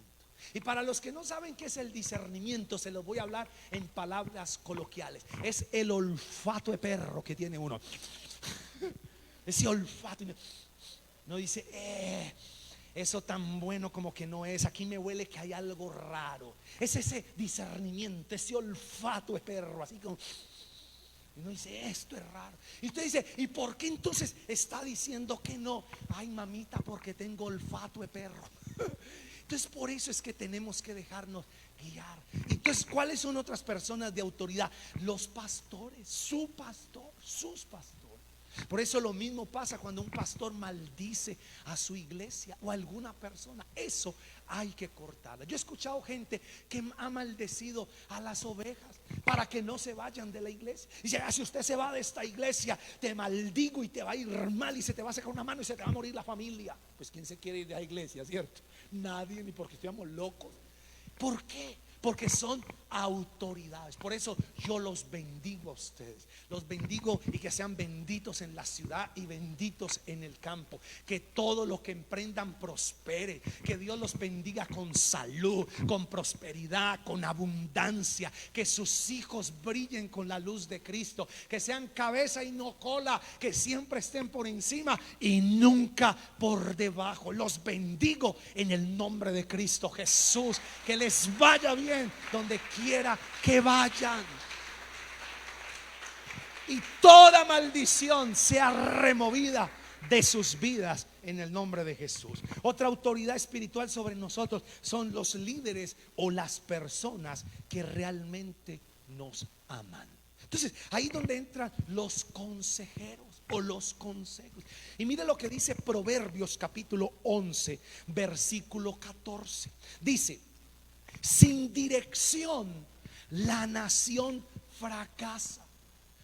Y para los que no saben qué es el discernimiento, se los voy a hablar en palabras coloquiales. Es el olfato de perro que tiene uno. Ese olfato. No dice: eso tan bueno como que no es. Aquí me huele que hay algo raro. Es ese discernimiento, ese olfato de perro, así como. Y uno dice, esto es raro. Y usted dice, ¿y por qué entonces está diciendo que no? Ay, mamita, porque tengo olfato de perro. Entonces por eso es que tenemos que dejarnos guiar. Entonces, ¿cuáles son otras personas de autoridad? Los pastores, su pastor, sus pastores. Por eso lo mismo pasa cuando un pastor maldice a su iglesia o a alguna persona. Eso hay que cortarla. Yo he escuchado gente que ha maldecido a las ovejas para que no se vayan de la iglesia. Dice, si usted se va de esta iglesia, te maldigo y te va a ir mal y se te va a sacar una mano y se te va a morir la familia. Pues ¿quién se quiere ir de la iglesia, cierto? Nadie, ni porque estemos locos. ¿Por qué? Porque son autoridades. Por eso yo los bendigo a ustedes. Los bendigo y que sean benditos en la ciudad y benditos en el campo. Que todo lo que emprendan prospere. Que Dios los bendiga con salud, con prosperidad, con abundancia. Que sus hijos brillen con la luz de Cristo. Que sean cabeza y no cola. Que siempre estén por encima y nunca por debajo. Los bendigo en el nombre de Cristo Jesús. Que les vaya bien donde quiera que vayan. Y toda maldición sea removida de sus vidas en el nombre de Jesús. Otra autoridad espiritual sobre nosotros son los líderes o las personas que realmente nos aman. Entonces, ahí donde entran los consejeros o los consejos. Y mire lo que dice Proverbios capítulo 11, versículo 14. Dice: sin dirección la nación fracasa.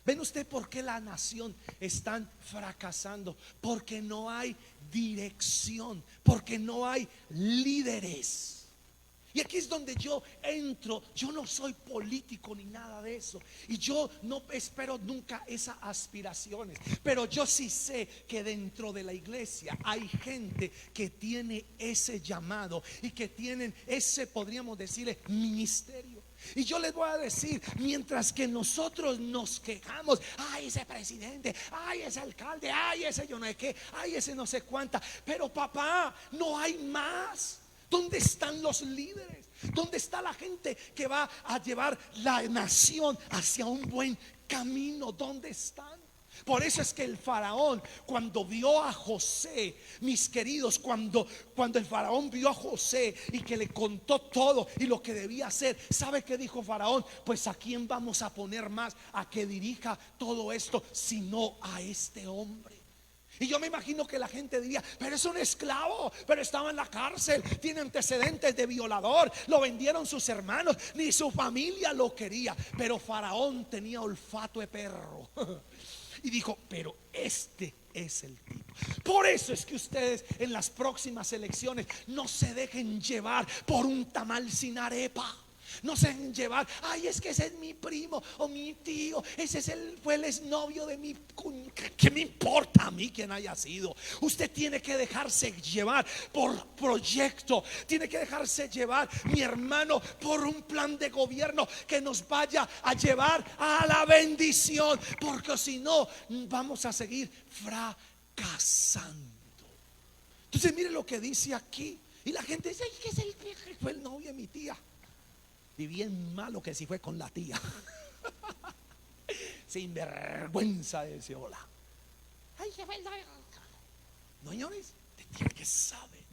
¿Ven usted por qué la nación están fracasando? Porque no hay dirección, porque no hay líderes. Y aquí es donde yo entro. Yo no soy político ni nada de eso, y yo no espero nunca esas aspiraciones. Pero yo sí sé que dentro de la iglesia hay gente que tiene ese llamado y que tienen ese, podríamos decirle, ministerio. Y yo les voy a decir, mientras que nosotros nos quejamos, ay, ese presidente, ay, ese alcalde, ay, ese yo no sé qué, ay, ese no sé cuánta. Pero papá, no hay más. ¿Dónde están los líderes? ¿Dónde está la gente que va a llevar la nación hacia un buen camino? ¿Dónde están? Por eso es que el faraón, cuando vio a José, mis queridos, cuando el faraón vio a José y que le contó todo y lo que debía hacer, ¿sabe qué dijo faraón? Pues ¿a quién vamos a poner más a que dirija todo esto sino a este hombre? Y yo me imagino que la gente diría, pero es un esclavo, pero estaba en la cárcel, tiene antecedentes de violador, lo vendieron sus hermanos, ni su familia lo quería. Pero faraón tenía olfato de perro y dijo, pero este es el tipo. Por eso es que ustedes en las próximas elecciones no se dejen llevar por un tamal sin arepa. No se dejen llevar, ay, es que ese es mi primo o mi tío, ese fue el exnovio de mi cuñado. ¿Qué me importa a mí quién haya sido? Usted tiene que dejarse llevar por proyecto. Tiene que dejarse llevar, mi hermano, por un plan de gobierno que nos vaya a llevar a la bendición. Porque si no, vamos a seguir fracasando. Entonces mire lo que dice aquí. Y la gente dice, ay, que es fue el novio de mi tía. Y bien malo que si fue con la tía. Sin vergüenza de ese hola. Ay, qué verdad. No, señores, tiene que saber.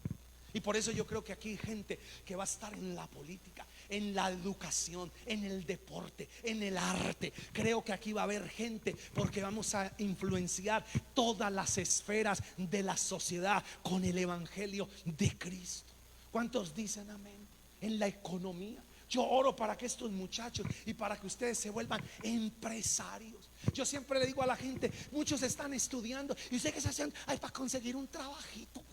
Y por eso yo creo que aquí hay gente que va a estar en la política, en la educación, en el deporte, en el arte. Creo que aquí va a haber gente porque vamos a influenciar todas las esferas de la sociedad con el evangelio de Cristo. ¿Cuántos dicen amén? En la economía. Yo oro para que estos muchachos y para que ustedes se vuelvan empresarios. Yo siempre le digo a la gente, muchos están estudiando y usted qué está haciendo, ay, para conseguir un trabajito.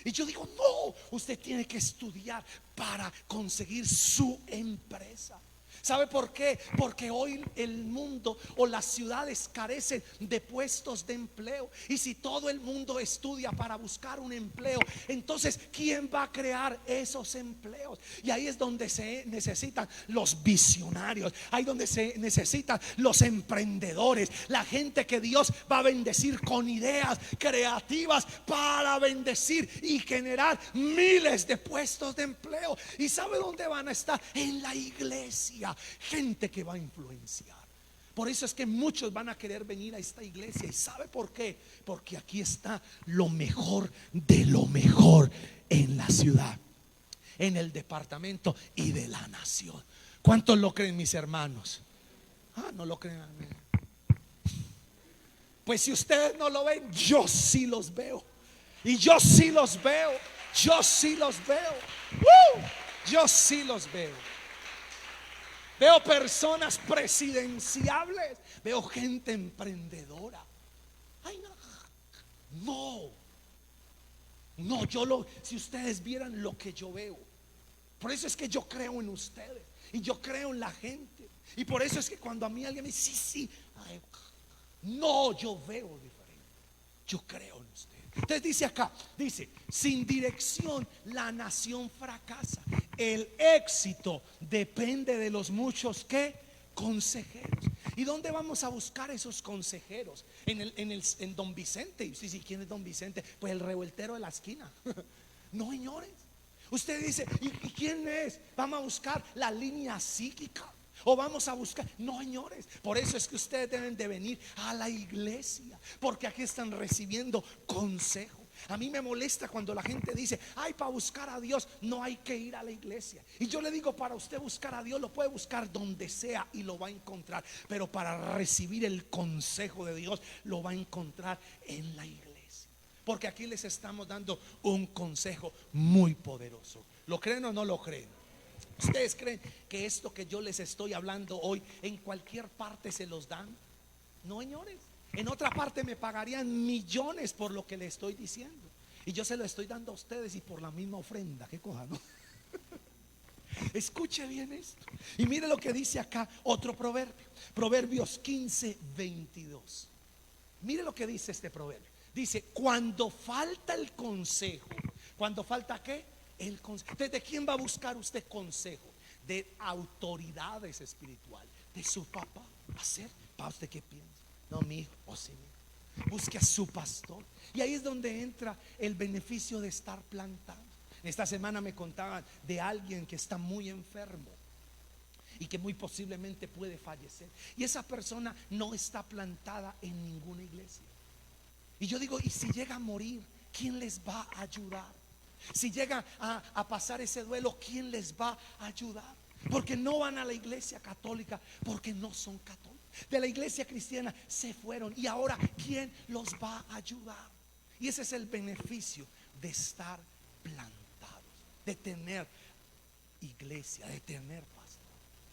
Y yo digo, no, usted tiene que estudiar para conseguir su empresa. ¿Sabe por qué? Porque hoy el mundo o las ciudades carecen de puestos de empleo. Y si todo el mundo estudia para buscar un empleo, entonces ¿quién va a crear esos empleos? Y ahí es donde se necesitan los visionarios, ahí donde se necesitan los emprendedores, la gente que Dios va a bendecir con ideas creativas para bendecir y generar miles de puestos de empleo. ¿Y sabe dónde van a estar? En la iglesia. Gente que va a influenciar. Por eso es que muchos van a querer venir a esta iglesia. ¿Y sabe por qué? Porque aquí está lo mejor de lo mejor en la ciudad, en el departamento y de la nación. ¿Cuántos lo creen, mis hermanos? No lo creen. Pues si ustedes no lo ven, yo sí los veo. Y yo sí los veo. Yo sí los veo. Yo sí los veo. Veo personas presidenciables. Veo gente emprendedora. Ay, no, si ustedes vieran lo que yo veo. Por eso es que yo creo en ustedes. Y yo creo en la gente. Y por eso es que cuando a mí alguien me dice, sí, ay, no, yo veo diferente. Yo creo en ustedes. Entonces dice acá, dice, sin dirección la nación fracasa. El éxito depende de los muchos consejeros. ¿Y dónde vamos a buscar esos consejeros? En Don Vicente. Sí, ¿quién es Don Vicente? Pues el revoltero de la esquina. No, señores. Usted dice, ¿y quién es? Vamos a buscar la línea psíquica. O vamos a buscar, no, señores. Por eso es que ustedes deben de venir a la iglesia, porque aquí están recibiendo consejo. A mí me molesta cuando la gente dice, ay, para buscar a Dios no hay que ir a la iglesia. Y yo le digo, para usted buscar a Dios lo puede buscar donde sea y lo va a encontrar. Pero para recibir el consejo de Dios lo va a encontrar en la iglesia. Porque aquí les estamos dando un consejo muy poderoso. ¿Lo creen o no lo creen? ¿Ustedes creen que esto que yo les estoy hablando hoy en cualquier parte se los dan? No, señores. En otra parte me pagarían millones por lo que le estoy diciendo. Y yo se lo estoy dando a ustedes y por la misma ofrenda. ¿Qué cosa, no? Escuche bien esto. Y mire lo que dice acá otro proverbio. Proverbios 15:22. Mire lo que dice este proverbio. Dice, cuando falta el consejo. ¿Cuando falta qué? El consejo. ¿De quién va a buscar usted consejo? De autoridades espirituales. De su papá. ¿Para usted qué piensa? No, mi hijo, sí, mi hijo. Busque a su pastor. Y ahí es donde entra el beneficio de estar plantado. Esta semana me contaban de alguien que está muy enfermo y que muy posiblemente puede fallecer. Y esa persona no está plantada en ninguna iglesia. Y yo digo, ¿y si llega a morir? ¿Quién les va a ayudar? Si llega a pasar ese duelo, ¿quién les va a ayudar? Porque no van a la iglesia católica, porque no son católicos. De la iglesia cristiana se fueron. Y ahora, ¿quién los va a ayudar? Y ese es el beneficio de estar plantados, de tener iglesia, de tener pastor.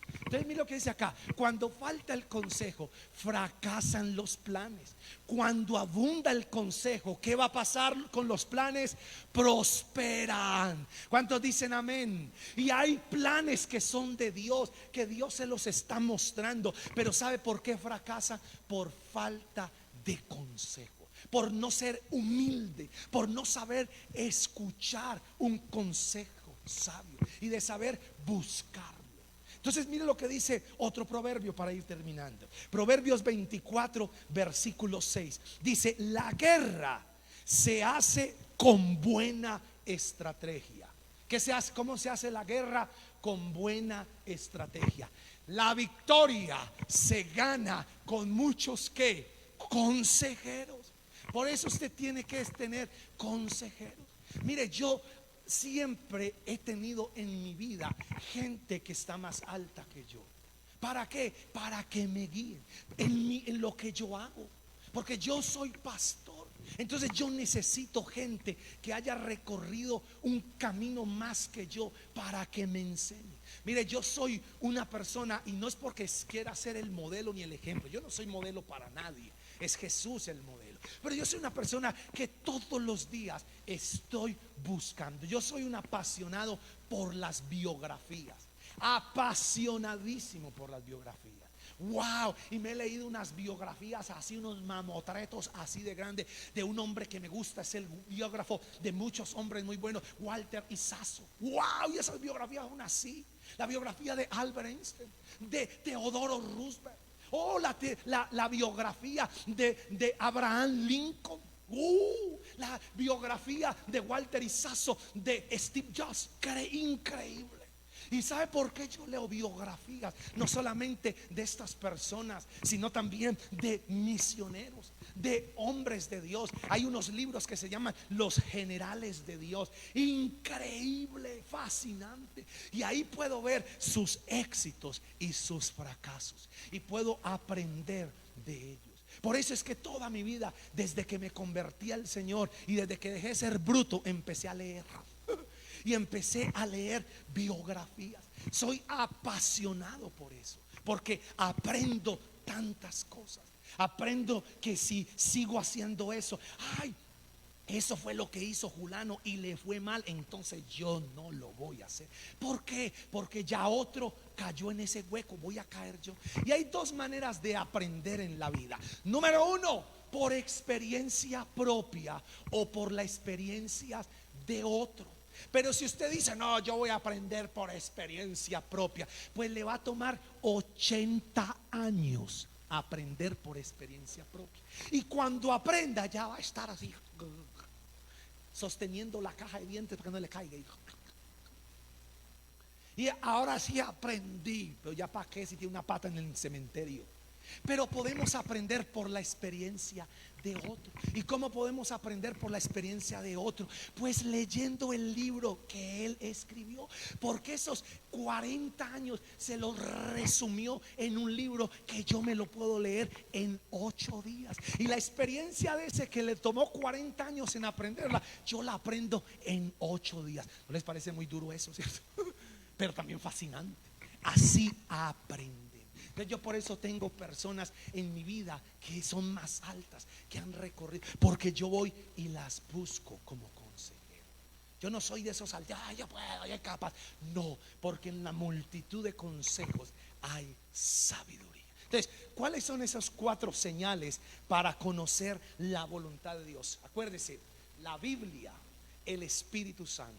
Entonces mira lo que dice acá. Cuando falta el consejo, fracasan los planes. Cuando abunda el consejo, ¿qué va a pasar con los planes? Prosperan. ¿Cuántos dicen amén? Y hay planes que son de Dios, que Dios se los está mostrando. Pero ¿sabe por qué fracasan? Por falta de consejo, por no ser humilde, por no saber escuchar un consejo sabio y de saber buscarlo. Entonces mire lo que dice otro proverbio para ir terminando. Proverbios 24 versículo 6. Dice, la guerra se hace con buena estrategia. ¿Qué se hace? ¿Cómo se hace la guerra? Con buena estrategia. La victoria se gana con muchos consejeros. Por eso usted tiene que tener consejeros. Mire, yo siempre he tenido en mi vida gente que está más alta que yo. ¿Para qué? Para que me guíen en lo que yo hago. Porque yo soy pastor. Entonces yo necesito gente que haya recorrido un camino más que yo para que me enseñe. Mire, yo soy una persona, y no es porque quiera ser el modelo ni el ejemplo. Yo no soy modelo para nadie. Es Jesús el modelo. Pero yo soy una persona que todos los días estoy buscando. Yo soy un apasionado por las biografías. apasionadísimo por las biografías. Wow, y me he leído unas biografías así, unos mamotretos así de grande, de un hombre que me gusta, es el biógrafo de muchos hombres muy buenos, Walter Isazo. Wow, y esas biografías son así. La biografía de Albert Einstein, de Teodoro Roosevelt, la biografía de Abraham Lincoln. La biografía de Walter Isazo, de Steve Jobs, increíble. ¿Y sabe por qué yo leo biografías? No solamente de estas personas, sino también de misioneros, de hombres de Dios. Hay unos libros que se llaman Los Generales de Dios. Increíble, fascinante. Y ahí puedo ver sus éxitos y sus fracasos. Y puedo aprender de ellos. Por eso es que toda mi vida, desde que me convertí al Señor y desde que dejé de ser bruto, empecé a leer. Y empecé a leer biografías. Soy apasionado por eso, porque aprendo tantas cosas. Aprendo que si sigo haciendo eso, eso fue lo que hizo Julano y le fue mal, entonces yo no lo voy a hacer. ¿Por qué? Porque ya otro cayó en ese hueco, voy a caer yo. Y hay dos maneras de aprender en la vida. Número uno, por experiencia propia o por la experiencia de otro. Pero si usted dice, no, yo voy a aprender por experiencia propia, pues le va a tomar 80 años aprender por experiencia propia. Y cuando aprenda ya va a estar así, sosteniendo la caja de dientes para que no le caiga. Y ahora sí aprendí, pero ya para qué si tiene una pata en el cementerio. Pero podemos aprender por la experiencia de otro. ¿Y cómo podemos aprender por la experiencia de otro? Pues leyendo el libro que él escribió. Porque esos 40 años se los resumió en un libro que yo me lo puedo leer en 8 días. Y la experiencia de ese que le tomó 40 años en aprenderla, yo la aprendo en 8 días. ¿No les parece muy duro eso, cierto? Pero también fascinante. Así aprendí. Entonces yo por eso tengo personas en mi vida que son más altas, que han recorrido, porque yo voy y las busco como consejero. Yo no soy de esos altos, yo puedo, yo capaz. No, porque en la multitud de consejos hay sabiduría. Entonces, ¿cuáles son esas 4 señales para conocer la voluntad de Dios? Acuérdese, la Biblia, el Espíritu Santo.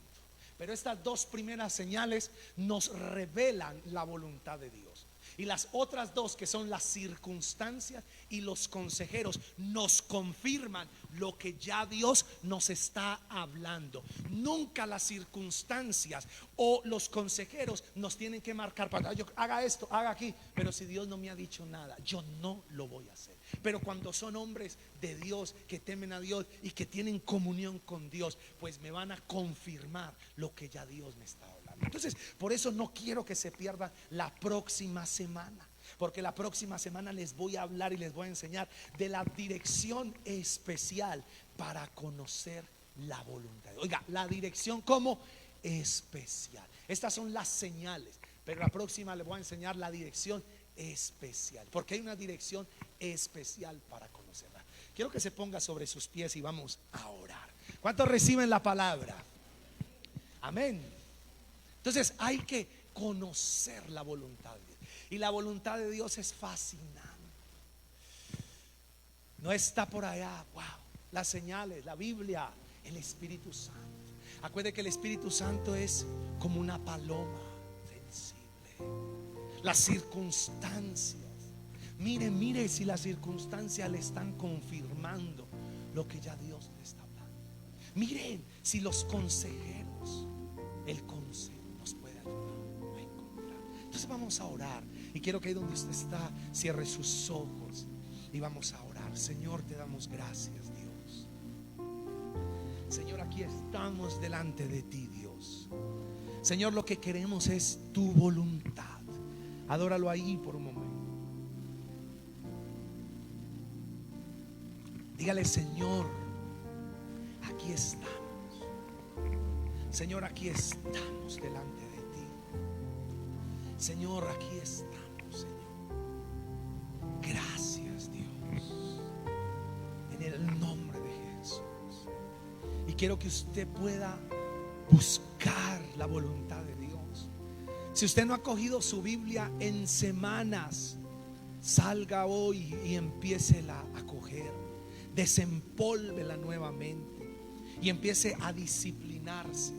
Pero estas 2 primeras señales nos revelan la voluntad de Dios. Y las otras 2, que son las circunstancias y los consejeros, nos confirman lo que ya Dios nos está hablando. Nunca las circunstancias o los consejeros nos tienen que marcar para yo haga esto, haga aquí. Pero si Dios no me ha dicho nada, yo no lo voy a hacer. Pero cuando son hombres de Dios, que temen a Dios y que tienen comunión con Dios, pues me van a confirmar lo que ya Dios me está hablando. Entonces, por eso no quiero que se pierdan la próxima semana, porque la próxima semana les voy a hablar y les voy a enseñar de la dirección especial para conocer la voluntad. Oiga, la dirección como especial. Estas son las señales, pero la próxima les voy a enseñar la dirección especial, porque hay una dirección especial para conocerla. Quiero que se ponga sobre sus pies y vamos a orar. ¿Cuántos reciben la palabra? Amén. Entonces hay que conocer la voluntad de Dios. Y la voluntad de Dios es fascinante. No está por allá, wow, las señales, la Biblia, el Espíritu Santo. Acuerde que el Espíritu Santo es como una paloma sensible. Las circunstancias, mire si las circunstancias le están confirmando lo que ya Dios le está hablando. Miren si los consejeros, el consejo nos puede ayudar a encontrar. Entonces vamos a orar. Y quiero que ahí donde usted está, cierre sus ojos y vamos a orar. Señor, te damos gracias, Dios. Señor, aquí estamos delante de ti, Dios. Señor, lo que queremos es tu voluntad. Adóralo ahí por un momento. Dígale, Señor, aquí estamos. Señor, aquí estamos delante de ti. Señor, aquí estamos, Señor. Gracias, Dios. En el nombre de Jesús. Y quiero que usted pueda buscar la voluntad de Dios. Si usted no ha cogido su Biblia en semanas, salga hoy y empiécela a coger. Desempólvela nuevamente y empiece a disciplinarse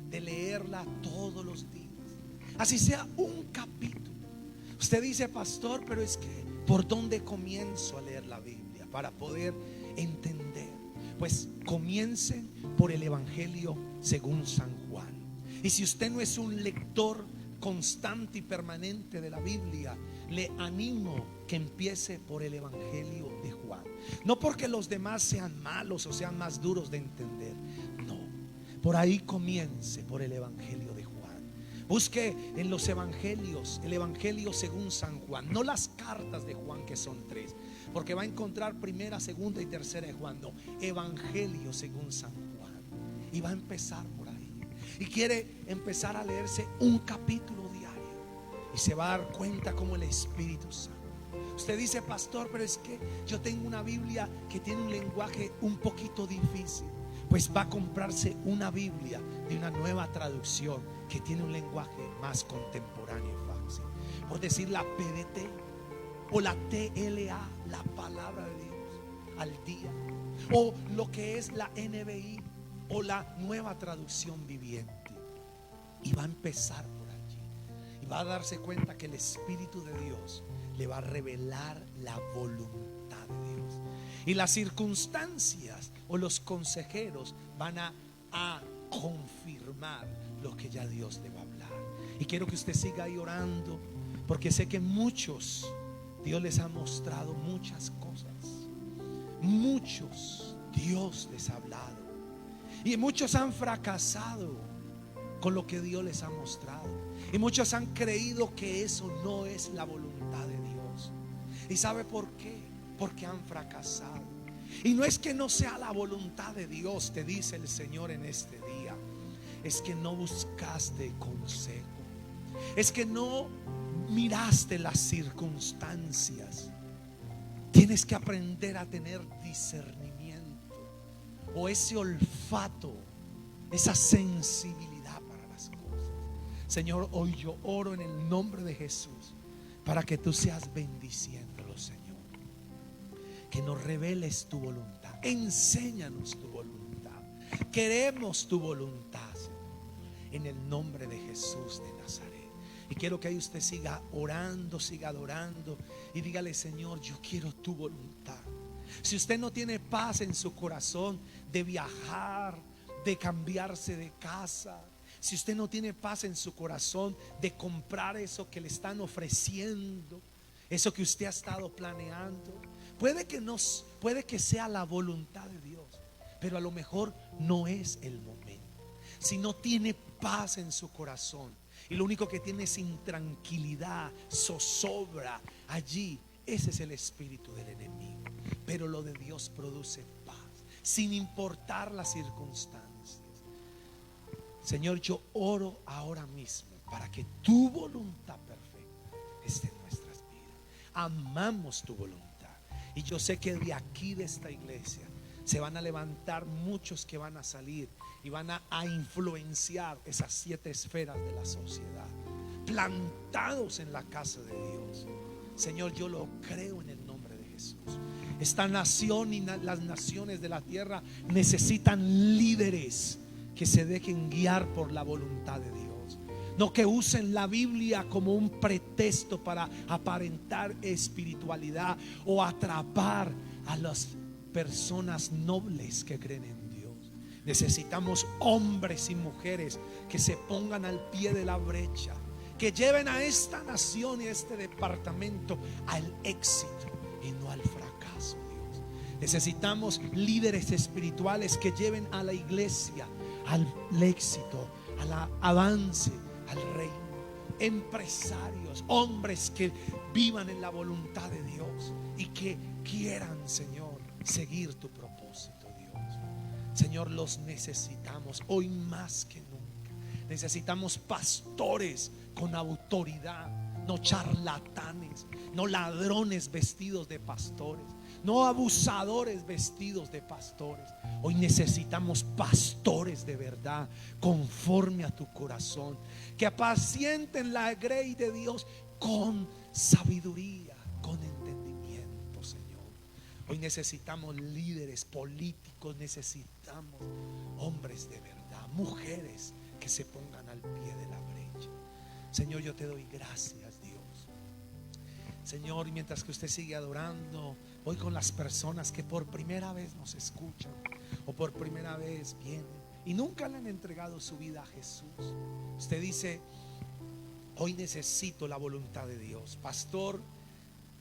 de leerla todos los días, así sea un capítulo. Usted dice: pastor, pero es que ¿por dónde comienzo a leer la Biblia para poder entender? Pues comiencen por el Evangelio según San Juan. Y si usted no es un lector constante y permanente de la Biblia, le animo que empiece por el Evangelio de Juan. No porque los demás sean malos o sean más duros de entender, no, por ahí comience por el Evangelio de Juan. Busque en los evangelios el Evangelio según San Juan, no las cartas de Juan, que son 3, porque va a encontrar primera, segunda y tercera de Juan. No, Evangelio según San Juan, y va a empezar por ahí. Y quiere empezar a leerse un capítulo diario y se va a dar cuenta como el Espíritu Santo. Usted dice: pastor, pero es que yo tengo una Biblia que tiene un lenguaje un poquito difícil. Pues va a comprarse una Biblia de una nueva traducción que tiene un lenguaje más contemporáneo y fácil. Por decir la PDT o la TLA, la palabra de Dios al día, o lo que es la NBI o la nueva traducción viviente. Y va a empezar por allí y va a darse cuenta que el Espíritu de Dios le va a revelar la voluntad de Dios, y las circunstancias o los consejeros van a confirmar lo que ya Dios le va a hablar. Y quiero que usted siga ahí orando, porque sé que muchos, Dios les ha mostrado muchas cosas. Muchos Dios les ha hablado, y muchos han fracasado con lo que Dios les ha mostrado, y muchos han creído que eso no es la voluntad de Dios. ¿Y sabe por qué? Porque han fracasado. Y no es que no sea la voluntad de Dios, te dice el Señor en este día, es que no buscaste consejo, es que no miraste las circunstancias. Tienes que aprender a tener discernimiento, o ese olfato, esa sensibilidad para las cosas. Señor, hoy yo oro en el nombre de Jesús para que tú seas bendiciéndolo, Señor. Que nos reveles tu voluntad, enséñanos tu voluntad, queremos tu voluntad, en el nombre de Jesús de Nazaret. Y quiero que ahí usted siga orando, siga adorando, y dígale: Señor, yo quiero tu voluntad. Si usted no tiene paz en su corazón de viajar, de cambiarse de casa, si usted no tiene paz en su corazón de comprar eso que le están ofreciendo, eso que usted ha estado planeando, puede que sea la voluntad de Dios, pero a lo mejor no es el momento. Si no tiene paz en su corazón y lo único que tiene es intranquilidad, zozobra allí, ese es el espíritu del enemigo. Pero lo de Dios produce paz, sin importar las circunstancias. Señor, yo oro ahora mismo para que tu voluntad perfecta esté en nuestras vidas. Amamos tu voluntad, y yo sé que de aquí, de esta iglesia, se van a levantar muchos que van a salir y van a influenciar esas 7 esferas de la sociedad, plantados en la casa de Dios. Señor, yo lo creo en el nombre de Jesús. Esta nación y las naciones de la tierra necesitan líderes que se dejen guiar por la voluntad de Dios, no que usen la Biblia como un pretexto para aparentar espiritualidad o atrapar a las personas nobles que creen en Dios. Necesitamos hombres y mujeres que se pongan al pie de la brecha, que lleven a esta nación y a este departamento al éxito y no al fracaso, Dios. Necesitamos líderes espirituales que lleven a la iglesia al éxito, al avance, al reino. Empresarios, hombres que vivan en la voluntad de Dios y que quieran, Señor, seguir tu propósito, Dios. Señor, los necesitamos hoy más que nunca. Necesitamos pastores con autoridad, no charlatanes, no ladrones vestidos de pastores, no abusadores vestidos de pastores. Hoy necesitamos pastores de verdad, conforme a tu corazón, que apacienten la grey de Dios con sabiduría, con entendimiento, Señor. Hoy necesitamos líderes políticos, necesitamos hombres de verdad, mujeres que se pongan al pie de la brecha. Señor, yo te doy gracias, Dios. Señor, y mientras que usted sigue adorando, voy con las personas que por primera vez nos escuchan o por primera vez vienen y nunca le han entregado su vida a Jesús. Usted dice: hoy necesito la voluntad de Dios. Pastor,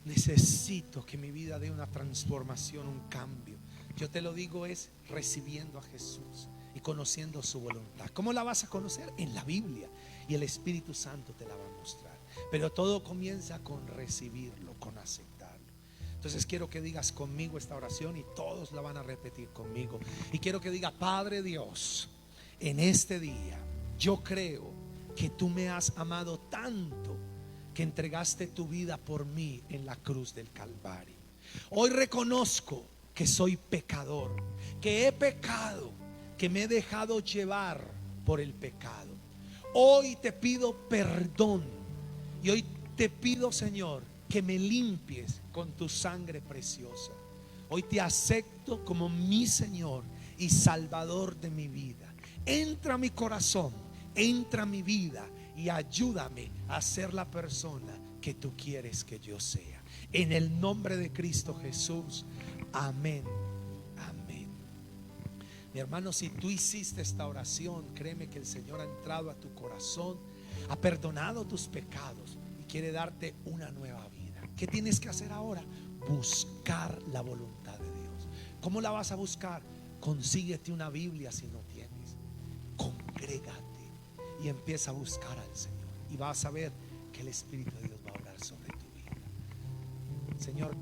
necesito que mi vida dé una transformación, un cambio. Yo te lo digo, es recibiendo a Jesús y conociendo su voluntad. ¿Cómo la vas a conocer? En la Biblia, y el Espíritu Santo te la va a mostrar. Pero todo comienza con recibirlo, con aceptarlo. Entonces quiero que digas conmigo esta oración y todos la van a repetir conmigo. Y quiero que diga: Padre Dios, en este día yo creo que tú me has amado tanto que entregaste tu vida por mí en la cruz del Calvario. Hoy reconozco que soy pecador, que he pecado, que me he dejado llevar por el pecado. Hoy te pido perdón y hoy te pido, Señor, que me limpies con tu sangre preciosa. Hoy te acepto como mi Señor y Salvador de mi vida. Entra a mi corazón, entra a mi vida y ayúdame a ser la persona que tú quieres que yo sea. En el nombre de Cristo Jesús. Amén. Amén. Mi hermano, si tú hiciste esta oración, créeme que el Señor ha entrado a tu corazón, ha perdonado tus pecados y quiere darte una nueva vida. ¿Qué tienes que hacer ahora? Buscar la voluntad de Dios. ¿Cómo la vas a buscar? Consíguete una Biblia si no tienes. Congrégate y empieza a buscar al Señor. Y vas a ver que el Espíritu de Dios va a obrar sobre tu vida. Señor,